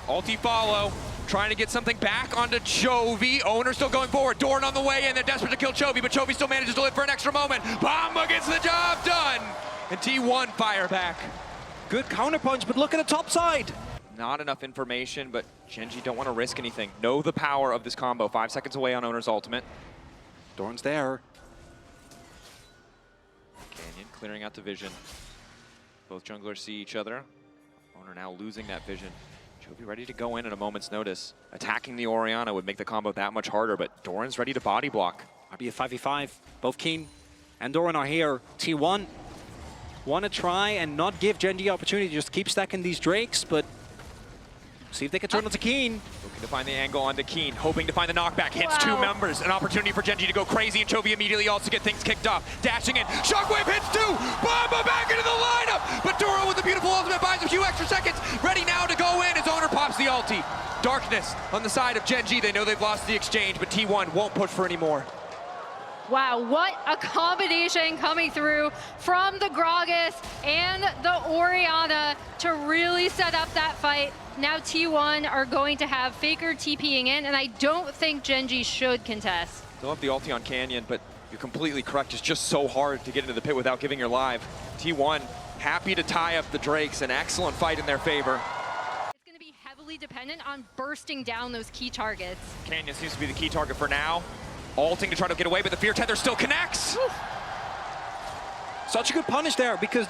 [SPEAKER 2] Ulti follow. Trying to get something back onto Chovy. Owner still going forward. Doran on the way in. They're desperate to kill Chovy, but Chovy still manages to live for an extra moment. Bomba gets the job done. And T1 fire back.
[SPEAKER 3] Good counterpunch, but look at the top side.
[SPEAKER 2] Not enough information, but Gen.G don't want to risk anything. Know the power of this combo. 5 seconds away on Owner's ultimate.
[SPEAKER 3] Doran's there.
[SPEAKER 2] Canyon clearing out the vision. Both junglers see each other. Owner now losing that vision. Chovy ready to go in at a moment's notice. Attacking the Orianna would make the combo that much harder, but Doran's ready to body block.
[SPEAKER 3] Might be a 5v5. Both Keen and Doran are here. T1 want to try and not give Gen.G opportunity to just keep stacking these Drakes, but see if they can turn onto Keen.
[SPEAKER 2] Looking to find the angle onto Keen, hoping to find the knockback. Hits two members. An opportunity for Gen.G to go crazy, and Chovy immediately also get things kicked off. Dashing in. Shockwave hits two. Bomba back into the lineup. But Doran with the beautiful ultimate buys a few extra seconds. Ready now to go in as Owner pops the ulti. Darkness on the side of Gen.G. They know they've lost the exchange, but T1 won't push for any more.
[SPEAKER 1] Wow, what a combination coming through from the Gragas and the Orianna to really set up that fight. Now T1 are going to have Faker TPing in, and I don't think Gen.G should contest.
[SPEAKER 2] Still have the ulti on Canyon, but you're completely correct. It's just so hard to get into the pit without giving your life. T1 happy to tie up the Drakes. An excellent fight in their favor.
[SPEAKER 1] It's going to be heavily dependent on bursting down those key targets.
[SPEAKER 2] Canyon seems to be the key target for now. Ulting to try to get away, but the Fear Tether still connects.
[SPEAKER 1] Oof.
[SPEAKER 3] Such a good punish there, because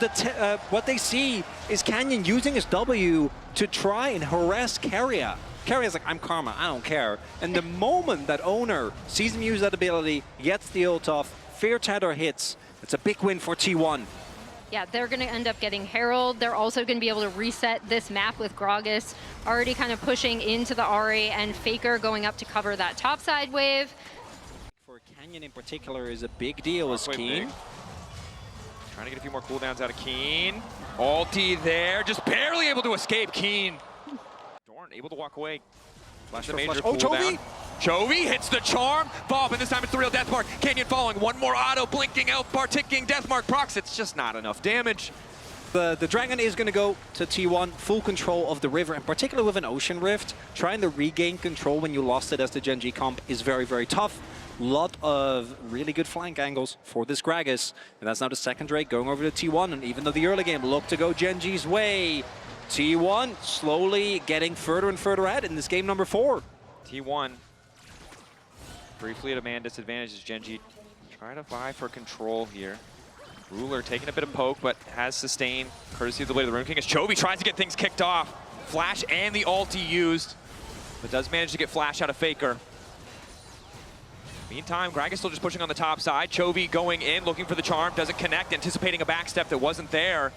[SPEAKER 3] what they see is Canyon using his W to try and harass Keria. Keria's like, I'm Karma, I don't care. And the moment that Owner sees him use that ability, gets the ult off, Fear Tether hits, it's a big win for T1.
[SPEAKER 1] Yeah, they're going to end up getting Herald. They're also going to be able to reset this map with Gragas already kind of pushing into the Ahri, and Faker going up to cover that topside wave.
[SPEAKER 3] For Canyon in particular is a big deal as Keen.
[SPEAKER 2] Trying to get a few more cooldowns out of Keen. Ulti there, just barely able to escape Keen. Doran able to walk away. Flash the major cooldown. Chovy hits the charm. Bob, and this time it's the real death mark. Canyon falling. One more auto, blinking, elf bar, ticking, death mark procs. It's just not enough damage.
[SPEAKER 3] The Dragon is going to go to T1, full control of the river, and particularly with an Ocean Rift, trying to regain control when you lost it as the Gen.G comp is very, very tough. Lot of really good flank angles for this Gragas, and that's now the second Drake going over to T1, and even though the early game looked to go Gen.G's way, T1 slowly getting further and further ahead in this game number 4.
[SPEAKER 2] T1 briefly at a man disadvantage as Gen.G try to vie for control here. Ruler taking a bit of poke, but has sustained courtesy of the Blade of the Rune King as Chovy tries to get things kicked off. Flash and the ulti used, but does manage to get Flash out of Faker. Meantime, Gragas still just pushing on the top side. Chovy going in, looking for the charm, doesn't connect, anticipating a backstep that wasn't there.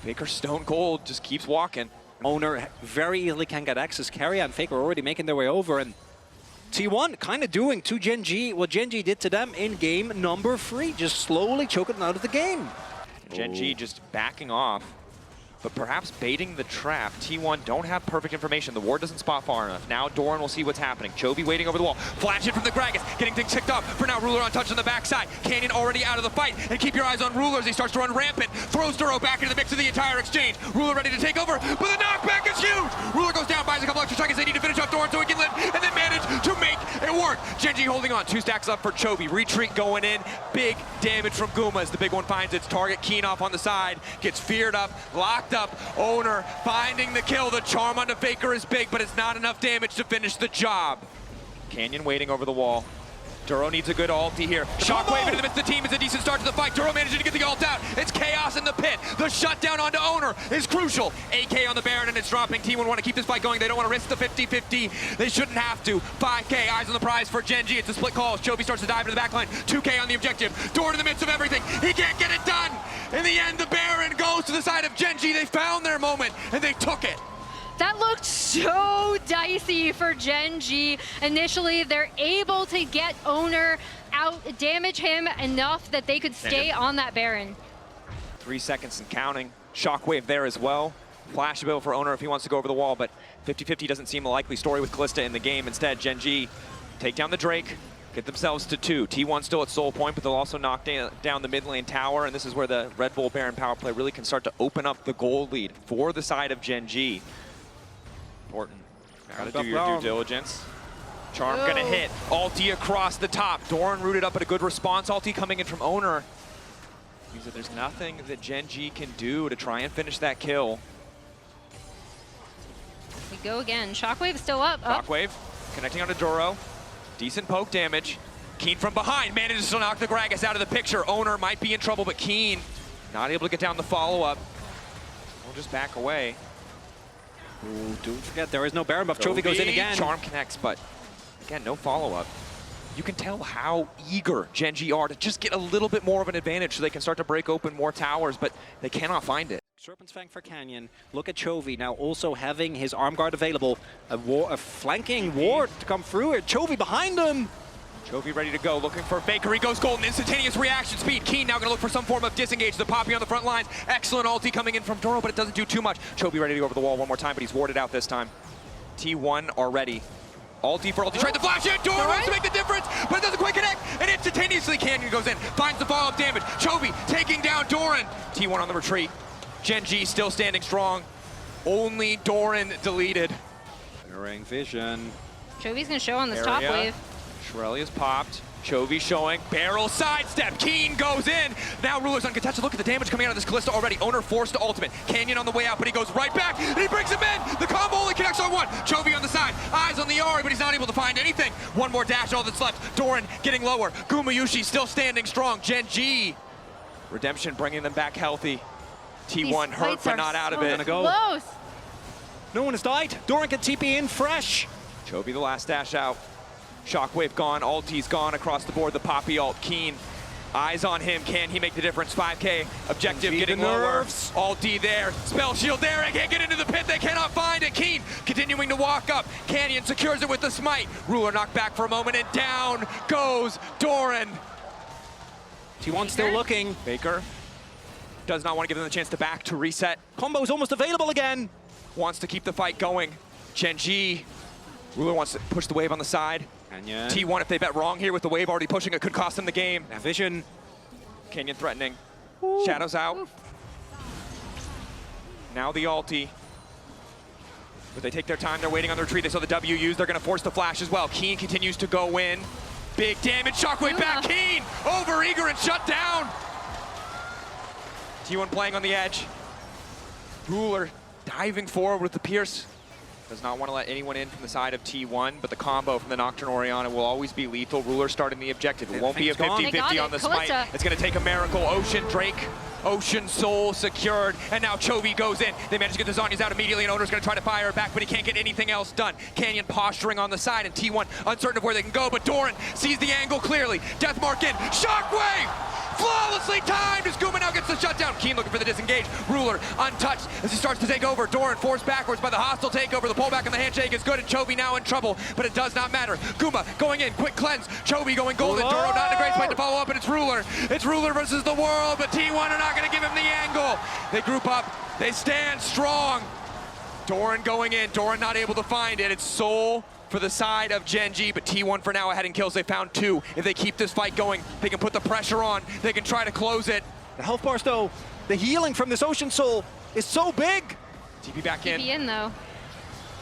[SPEAKER 2] Faker stone cold, just keeps walking.
[SPEAKER 3] Owner very easily can get access. Keria and Faker already making their way over, and T1 kind of doing to Gen.G what Gen.G did to them in game number 3, just slowly choking them out of the game.
[SPEAKER 2] Gen.G just backing off. but perhaps baiting the trap. T1 don't have perfect information. The ward doesn't spot far enough. Now Doran will see what's happening. Chovy waiting over the wall. Flash it from the Gragas, getting things ticked off. For now, Ruler on touch on the backside. Canyon already out of the fight. And keep your eyes on Ruler as he starts to run rampant. Throws Duro back into the mix of the entire exchange. Ruler ready to take over, but the knockback is huge! Ruler goes down, buys a couple extra seconds. They need to finish off Doran so he can live, and then manage to make it work. Gen.G holding on. 2 stacks up for Chovy. Retreat going in. Big damage from Guma as the big one finds its target. Keen off on the side. Gets feared up, locked up. Owner finding the kill. The charm on the Faker is big, but it's not enough damage to finish the job. Canyon waiting over the wall. Duro needs a good ulti here. Shockwave into the midst of the team is a decent start to the fight. Duro managing to get the ult out. It's chaos in the pit. The shutdown onto Owner is crucial. AK on the Baron and it's dropping. T1 want to keep this fight going. They don't want to risk the 50-50. They shouldn't have to. 5K, eyes on the prize for Gen.G. It's a split call. Chovy starts to dive into the backline. 2K on the objective. Doran in the midst of everything. He can't get it done. In the end, the Baron goes to the side of Gen.G. They found their moment and they took it.
[SPEAKER 1] That looked so dicey for Gen.G. Initially, they're able to get Owner out, damage him enough that they could stay on that Baron.
[SPEAKER 2] 3 seconds and counting. Shockwave there as well. Flash ability for Owner if he wants to go over the wall, but 50-50 doesn't seem a likely story with Kalista in the game. Instead, Gen.G take down the Drake, get themselves to 2. T1 still at soul point, but they'll also knock down the mid lane tower, and this is where the Red Bull Baron power play really can start to open up the gold lead for the side of Gen.G. Important. Gotta do your due diligence. Charm gonna hit. Ulti across the top. Doran rooted up at a good response. Ulti coming in from Owner. Means that there's nothing that Gen.G can do to try and finish that kill.
[SPEAKER 1] We go again. Shockwave still up.
[SPEAKER 2] Shockwave connecting onto Duro. Decent poke damage. Keen from behind manages to knock the Gragas out of the picture. Owner might be in trouble, but Keen not able to get down the follow-up. We'll just back away.
[SPEAKER 3] Ooh, don't forget, there is no Baron buff. Chovy goes in again.
[SPEAKER 2] Charm connects, but again, no follow-up. You can tell how eager Gen.G are to just get a little bit more of an advantage so they can start to break open more towers, but they cannot find it.
[SPEAKER 3] Serpent's Fang for Canyon. Look at Chovy now also having his arm guard available. A flanking ward to come through it. Chovy behind him.
[SPEAKER 2] Chovy ready to go, looking for Faker. He goes golden, instantaneous reaction speed. Keen now gonna look for some form of disengage. The Poppy on the front lines. Excellent ulti coming in from Duro, but it doesn't do too much. Chovy ready to go over the wall one more time, but he's warded out this time. T1 are ready. Ulti for ulti, tried to flash it. Duro wants to make the difference, but it doesn't quite connect. And instantaneously Canyon goes in, finds the follow-up damage. Chovy taking down Doran. T1 on the retreat. Gen.G still standing strong. Only Doran deleted.
[SPEAKER 3] Mirroring vision.
[SPEAKER 1] Chovy's gonna show on this top wave.
[SPEAKER 2] Shirelia's popped. Chovy showing. Barrel sidestep. Keen goes in. Now Ruler's uncontested. Look at the damage coming out of this Kalista already. Owner forced to ultimate. Canyon on the way out, but he goes right back. And he brings him in. The combo only connects on one. Chovy on the side. Eyes on the Ari, but he's not able to find anything. One more dash, all that's left. Doran getting lower. Gumayushi still standing strong. Gen.G. Redemption bringing them back healthy. T1 hurt, but not out of it.
[SPEAKER 3] Gonna go.
[SPEAKER 1] Close.
[SPEAKER 3] No one has died. Doran can TP in fresh.
[SPEAKER 2] Chovy the last dash out. Shockwave gone, ulti's gone across the board. The Poppy ult, Keen. Eyes on him, can he make the difference? 5K, objective getting lower. Ulti there, spell shield there, and can't get into the pit, they cannot find it. Keen continuing to walk up. Canyon secures it with the smite. Ruler knocked back for a moment, and down goes Doran.
[SPEAKER 3] T1 still looking.
[SPEAKER 2] Baker does not want to give them the chance to back to reset.
[SPEAKER 3] Combo's almost available again.
[SPEAKER 2] Wants to keep the fight going. Gen.G. Ruler wants to push the wave on the side.
[SPEAKER 3] Canyon.
[SPEAKER 2] T1, if they bet wrong here with the wave already pushing, it could cost them the game.
[SPEAKER 3] Now vision.
[SPEAKER 2] Canyon threatening. Shadows out. Now the ulti. But they take their time, they're waiting on the retreat. They saw the W used, they're gonna force the flash as well. Keen continues to go in. Big damage, Shockwave back, Keen! Over eager and shut down! T1 playing on the edge. Ruler diving forward with the Pierce. Does not want to let anyone in from the side of T1, but the combo from the Nocturne Orianna will always be lethal. Ruler starting the objective. It won't be a 50-50 on the smite. It's going to take a miracle. Ocean, Drake, Ocean Soul secured, and now Chovy goes in. They manage to get the Zhonya's out immediately, and Owner's going to try to fire it back, but he can't get anything else done. Canyon posturing on the side, and T1 uncertain of where they can go, but Doran sees the angle clearly. Deathmark in. Shockwave! Flawlessly timed as Guma now gets the shutdown. Keen looking for the disengage. Ruler untouched as he starts to take over. Doran forced backwards by the hostile takeover. The pullback on the handshake is good, and Chovy now in trouble, but it does not matter. Guma going in, quick cleanse. Chovy going golden. Duro not in a great spot to follow up, and it's Ruler. It's Ruler versus the world, but T1 are not going to give him the angle. They group up. They stand strong. Doran going in. Doran not able to find it. It's Soul for the side of Gen.G, but T1 for now ahead in kills. They found 2. If they keep this fight going, they can put the pressure on. They can try to close it.
[SPEAKER 3] The health bars, though, the healing from this Ocean Soul is so big.
[SPEAKER 2] TP back in.
[SPEAKER 1] TP in, though.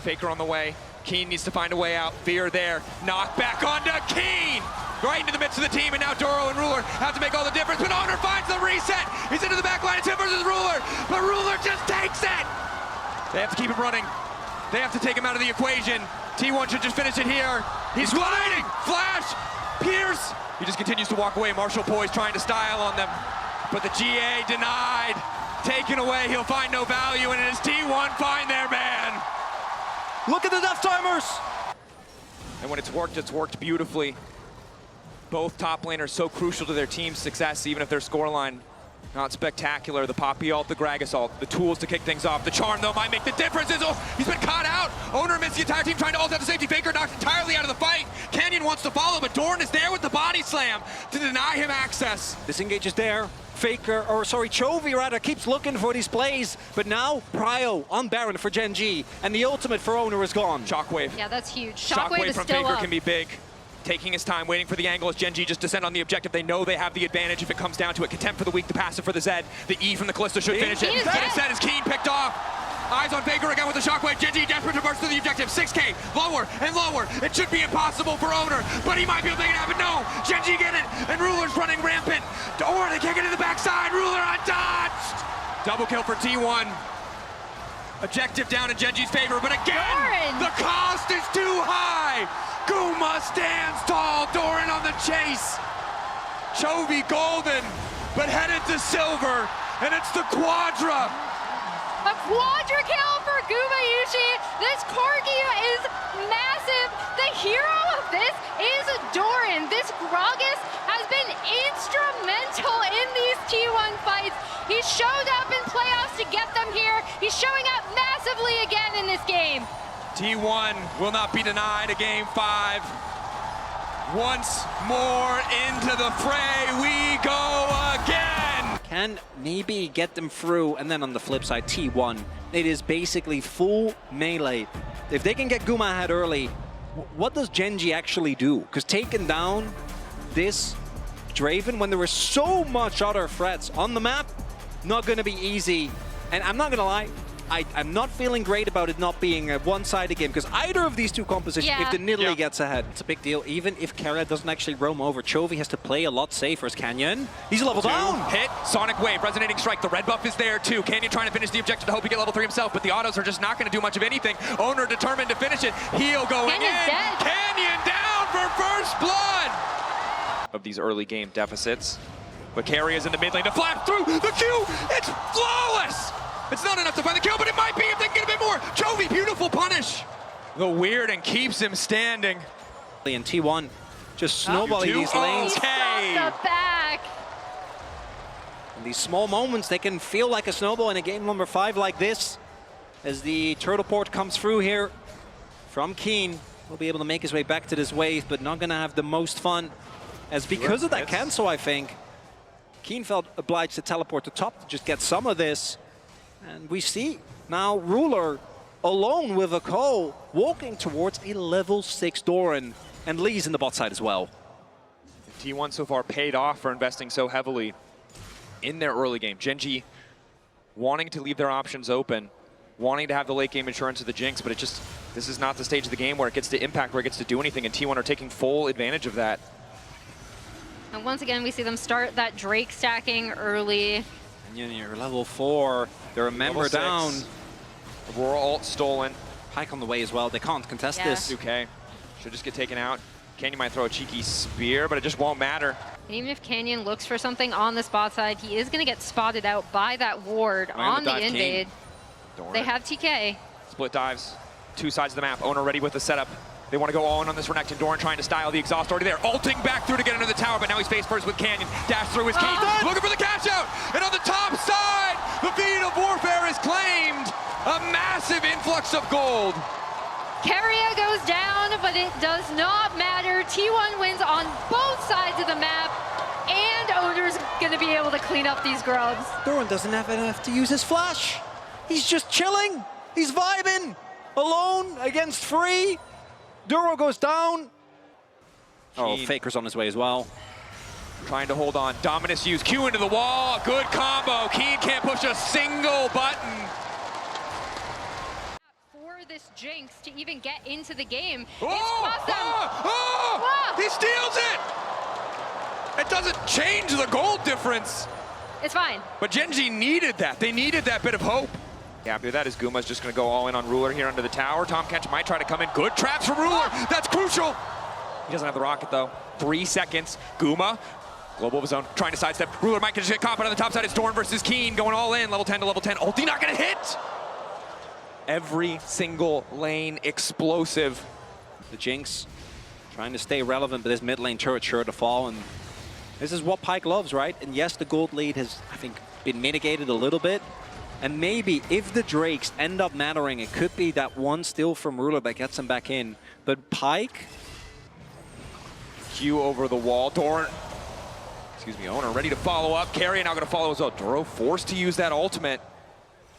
[SPEAKER 2] Faker on the way. Keen needs to find a way out. Fear there. Knock back onto Keen! Right into the midst of the team, and now Doro and Ruler have to make all the difference, but Honor finds the reset! He's into the back line, it's him versus Ruler, but Ruler just takes it! They have to keep him running. They have to take him out of the equation. T1 should just finish it here. He's gliding! Flash! Pierce! He just continues to walk away. Marshall poised trying to style on them, but the GA denied. Taken away, he'll find no value, and it is T1 find their man!
[SPEAKER 3] Look at the death timers!
[SPEAKER 2] And when it's worked beautifully. Both top laners so crucial to their team's success, even if their scoreline not spectacular. The Poppy ult, the Gragas ult, the tools to kick things off. The Charm, though, might make the difference. He's been caught out. Owner missed the entire team trying to ult out the safety. Faker knocked entirely out of the fight. Canyon wants to follow, but Doran is there with the body slam to deny him access.
[SPEAKER 3] Disengage is there. Faker, or sorry, Chovy rather, keeps looking for these plays, but now Prio on Baron for Gen.G, and the ultimate for Owner is gone.
[SPEAKER 2] Shockwave.
[SPEAKER 1] Yeah, that's huge. Shockwave is
[SPEAKER 2] from
[SPEAKER 1] still
[SPEAKER 2] Faker
[SPEAKER 1] up.
[SPEAKER 2] can be big. Taking his time, waiting for the angle as Gen.G just descend on the objective. They know they have the advantage if it comes down to it. Contempt for the weak, the passive for the Zed. The E from the Kalista should finish it.
[SPEAKER 1] Keen is
[SPEAKER 2] And
[SPEAKER 1] dead.
[SPEAKER 2] instead is Keen picked off. Eyes on Faker again with the Shockwave. Gen.G desperate to burst through the objective. 6K, lower and lower. It should be impossible for Owner, but he might be able to make it happen. No, Gen.G get it, and Ruler's running rampant. Or they can't get to the backside. Ruler untouched. Double kill for T1. Objective down in Gen.G's favor, but again,
[SPEAKER 1] Doran.
[SPEAKER 2] the cost is too high. Guma stands tall. Doran on the chase. Chovy golden, but headed to silver, and it's the Quadra.
[SPEAKER 1] A quadra kill for Gumayushi. This Corgi is massive. The hero of this is Doran. This Gragas has been instrumental in these T1 fights. He showed up in playoffs to get them here. He's showing up massively again in this game.
[SPEAKER 2] T1 will not be denied a game 5. Once more into the fray we go again.
[SPEAKER 3] Can maybe get them through, and then on the flip side, T1, it is basically full melee. If they can get Guma ahead early, what does Gen.G actually do? Because taking down this Draven when there were so much other threats on the map, not going to be easy. And I'm not going to lie, I'm not feeling great about it not being a one-sided game, because either of these two compositions, if the Nidalee gets ahead, it's a big deal. Even if Keria doesn't actually roam over, Chovy has to play a lot safer as Canyon. He's level down.
[SPEAKER 2] Hit, Sonic Wave, Resonating Strike. The red buff is there too. Canyon trying to finish the objective to hope he get level 3 himself, but the autos are just not going to do much of anything. Owner determined to finish it. Heal going
[SPEAKER 1] Canyon's
[SPEAKER 2] in.
[SPEAKER 1] dead.
[SPEAKER 2] Canyon down for first blood. Of these early game deficits. But Keria is in the mid lane to flap through the Q. It's flawless. It's not enough to find the kill, but it might be if they can get a bit more. Chovy, beautiful punish. The weird and keeps him standing.
[SPEAKER 3] And T1 just snowballing these lanes.
[SPEAKER 2] Okay.
[SPEAKER 1] From the back.
[SPEAKER 3] In these small moments, they can feel like a snowball in a game number 5 like this. As the turtle port comes through here from Keen, will be able to make his way back to this wave, but not going to have the most fun. As because of that cancel, I think, Keen felt obliged to teleport to top to just get some of this. And we see now Ruler alone with a Cole walking towards a level 6 Doran, and Lee's in the bot side as well.
[SPEAKER 2] T1 so far paid off for investing so heavily in their early game. Gen.G wanting to leave their options open, wanting to have the late game insurance of the Jinx, but this is not the stage of the game where it gets to impact, where it gets to do anything, and T1 are taking full advantage of that.
[SPEAKER 1] And once again, we see them start that Drake stacking early.
[SPEAKER 3] And you're level 4, they're a member down.
[SPEAKER 2] Aurora ult stolen.
[SPEAKER 3] Pike on the way as well, they can't contest this.
[SPEAKER 2] Okay, should just get taken out. Canyon might throw a cheeky spear, but it just won't matter.
[SPEAKER 1] And even if Canyon looks for something on the spot side, he is going to get spotted out by that ward on the invade. They have TK.
[SPEAKER 2] Split dives, 2 sides of the map. Owner ready with the setup. They want to go all in on this Renekton. Doran trying to style the exhaust already there. Ulting back through to get into the tower, but now he's face first with Canyon. Dash through his key. Looking for the cash out. And on the top side, the feat of warfare is claimed. A massive influx of gold.
[SPEAKER 1] Keria goes down, but it does not matter. T1 wins on both sides of the map. And Owner's gonna be able to clean up these grubs.
[SPEAKER 3] Doran doesn't have enough to use his flash. He's just chilling. He's vibing. Alone against 3. Duro goes down. Oh,
[SPEAKER 2] Keen.
[SPEAKER 3] Faker's on his way as well.
[SPEAKER 2] Trying to hold on. Dominus use Q into the wall. Good combo. Keen can't push a single button.
[SPEAKER 1] For this Jinx to even get into the game,
[SPEAKER 2] Oh!
[SPEAKER 1] it's cost them.
[SPEAKER 2] Oh!
[SPEAKER 1] Whoa!
[SPEAKER 2] He steals it! It doesn't change the gold difference.
[SPEAKER 1] It's fine.
[SPEAKER 2] But Gen.G needed that. They needed that bit of hope. Yeah, after that is Guma's just going to go all in on Ruler here under the tower. Tom Kench might try to come in. Good traps from Ruler. That's crucial. He doesn't have the rocket, though. 3 seconds. Guma, global of his own, trying to sidestep. Ruler might just get caught, but on the top side, it's Dorn versus Keen going all in. Level 10 to level 10. Ulti not going to hit. Every single lane explosive.
[SPEAKER 3] The Jinx trying to stay relevant, but this mid lane turret sure to fall. And this is what Pyke loves, right? And yes, the gold lead has, I think, been mitigated a little bit. And maybe if the Drakes end up mattering, it could be that one steal from Ruler that gets him back in. But Pyke,
[SPEAKER 2] Q over the wall. Dorn, Owner ready to follow up. Carry now going to follow as well. Duro forced to use that ultimate.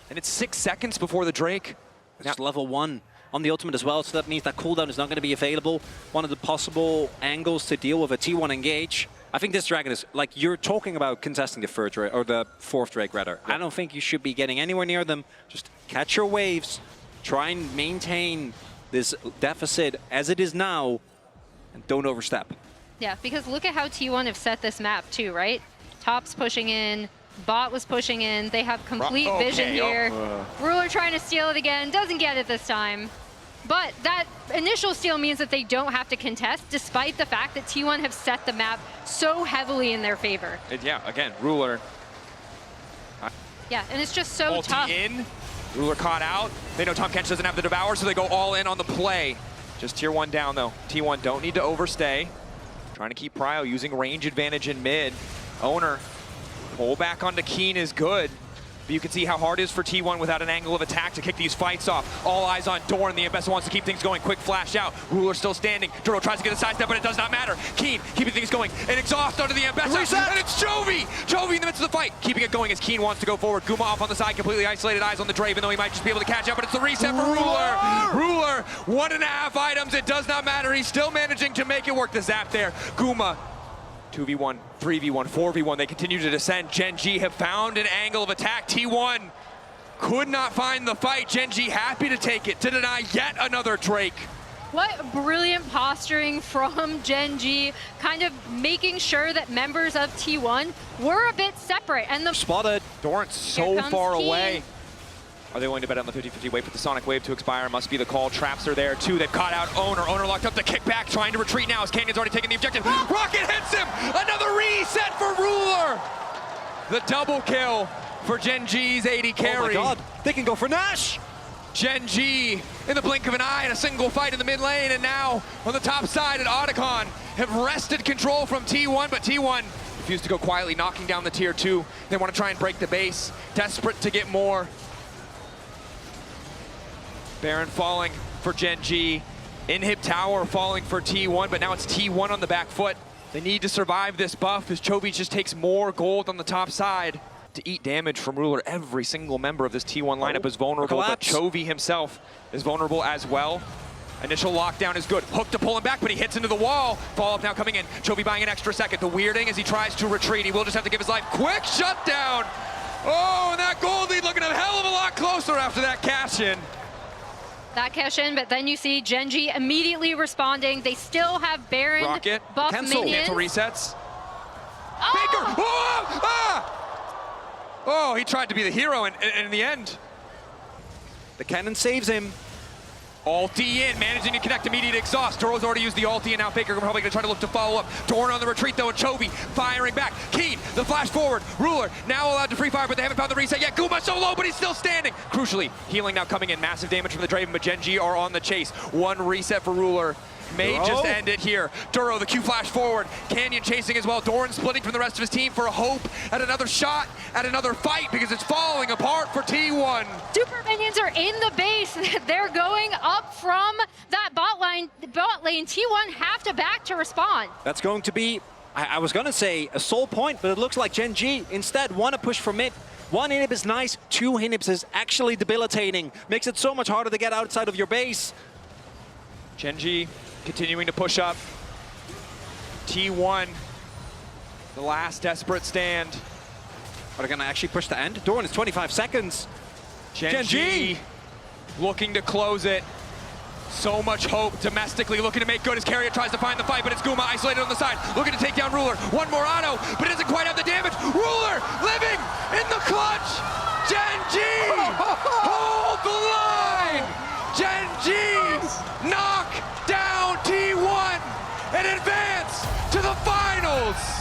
[SPEAKER 2] And it's 6 seconds before the Drake.
[SPEAKER 3] it's level 1 on the ultimate as well, so that means that cooldown is not going to be available. One of the possible angles to deal with a T1 engage. I think this dragon is, like, you're talking about contesting the third Drake, or the 4th Drake rather. I don't think you should be getting anywhere near them. Just catch your waves, try and maintain this deficit as it is now, and don't overstep.
[SPEAKER 1] Yeah, because look at how T1 have set this map too, right? Top's pushing in, bot was pushing in, they have complete vision here. Ruler trying to steal it again, doesn't get it this time. But that initial steal means that they don't have to contest, despite the fact that T1 have set the map so heavily in their favor.
[SPEAKER 2] Yeah, again, Ruler.
[SPEAKER 1] Yeah, and it's just so
[SPEAKER 2] Ulti
[SPEAKER 1] tough.
[SPEAKER 2] in. Ruler caught out. They know Tom Kench doesn't have the Devour, so they go all in on the play. Just tier 1 down, though. T1 don't need to overstay. Trying to keep Prio using range advantage in mid. Owner, pull back onto Keen is good. But you can see how hard it is for T1 without an angle of attack to kick these fights off. All eyes on Dorn. The Ambessa wants to keep things going. Quick flash out. Ruler still standing. Duro tries to get a sidestep, but it does not matter. Keen keeping things going. An exhaust onto the Ambessa. And it's Chovy! Chovy in the midst of the fight. Keeping it going as Keen wants to go forward. Guma off on the side. Completely isolated. Eyes on the Drake, even though he might just be able to catch up. But it's the reset for Ruler. Ruler, 1.5 items. It does not matter. He's still managing to make it work. The zap there. Guma. 2v1, 3v1, 4v1. They continue to descend. Gen.G have found an angle of attack. T1 could not find the fight. Gen.G happy to take it to deny yet another Drake.
[SPEAKER 1] What brilliant posturing from Gen.G, kind of making sure that members of T1 were a bit separate. And the
[SPEAKER 3] Spotted.
[SPEAKER 2] Dorrance so far away. Are they willing to bet on the 50-50? Wait for the Sonic Wave to expire. Must be the call. Traps are there, too. They've caught out Owner. Owner locked up the kickback, trying to retreat now as Canyon's already taken the objective. Rocket hits him! Another reset for Ruler! The double kill for Gen.G's 80 carry.
[SPEAKER 3] Oh my god, they can go for Nash!
[SPEAKER 2] Gen.G in the blink of an eye in a single fight in the mid lane, and now on the top side at Otacon have wrested control from T1, but T1 refused to go quietly, knocking down the tier 2. They want to try and break the base, desperate to get more. Baron falling for Gen.G. Inhib Tower falling for T1, but now it's T1 on the back foot. They need to survive this buff as Chovy just takes more gold on the top side to eat damage from Ruler. Every single member of this T1 lineup is vulnerable, but Chovy himself is vulnerable as well. Initial lockdown is good. Hook to pull him back, but he hits into the wall. Follow-up now coming in. Chovy buying an extra second. The weirding as he tries to retreat. He will just have to give his life. Quick shutdown! Oh, and that gold lead looking a hell of a lot closer after that cash-in.
[SPEAKER 1] That cash in, but then you see Gen.G immediately responding. They still have Baron
[SPEAKER 2] Rocket.
[SPEAKER 1] buff
[SPEAKER 2] Cancel
[SPEAKER 1] minions.
[SPEAKER 2] Resets.
[SPEAKER 1] Oh!
[SPEAKER 2] Baker! Oh! Ah! Oh, he tried to be the hero, and in the end,
[SPEAKER 3] The cannon saves him.
[SPEAKER 2] ulti in, managing to connect immediate exhaust. Duro's already used the ulti, and now Faker probably gonna try to look to follow up. Dorn on the retreat though, and Chovy firing back. Keen, the flash forward. Ruler now allowed to free fire, but they haven't found the reset yet. Guma so low, but he's still standing. Crucially, healing now coming in. Massive damage from the Draven, but Gen.G are on the chase. One reset for Ruler. May just end it here. Duro, the Q flash forward. Canyon chasing as well. Dorn splitting from the rest of his team for a hope at another shot, at another fight, because it's falling apart for T1.
[SPEAKER 1] Super minions are in the base. They're going up from that bot lane. T1 have to back to respond.
[SPEAKER 3] That's going to be I was going to say a soul point, but it looks like Gen.G instead want to push for mid. One inhib is nice, two inhibs is actually debilitating. Makes it so much harder to get outside of your base.
[SPEAKER 2] Gen.G continuing to push up. T1, the last desperate stand.
[SPEAKER 3] Are they going to actually push the end? Doran is 25 seconds.
[SPEAKER 2] Gen.G looking to close it. So much hope domestically, looking to make good as Carrier tries to find the fight, but it's Guma isolated on the side, looking to take down Ruler. One more auto, but it doesn't quite have the damage. Ruler living in the clutch. Gen.G hold the line. Gen.G knock down T1 and advance to the finals.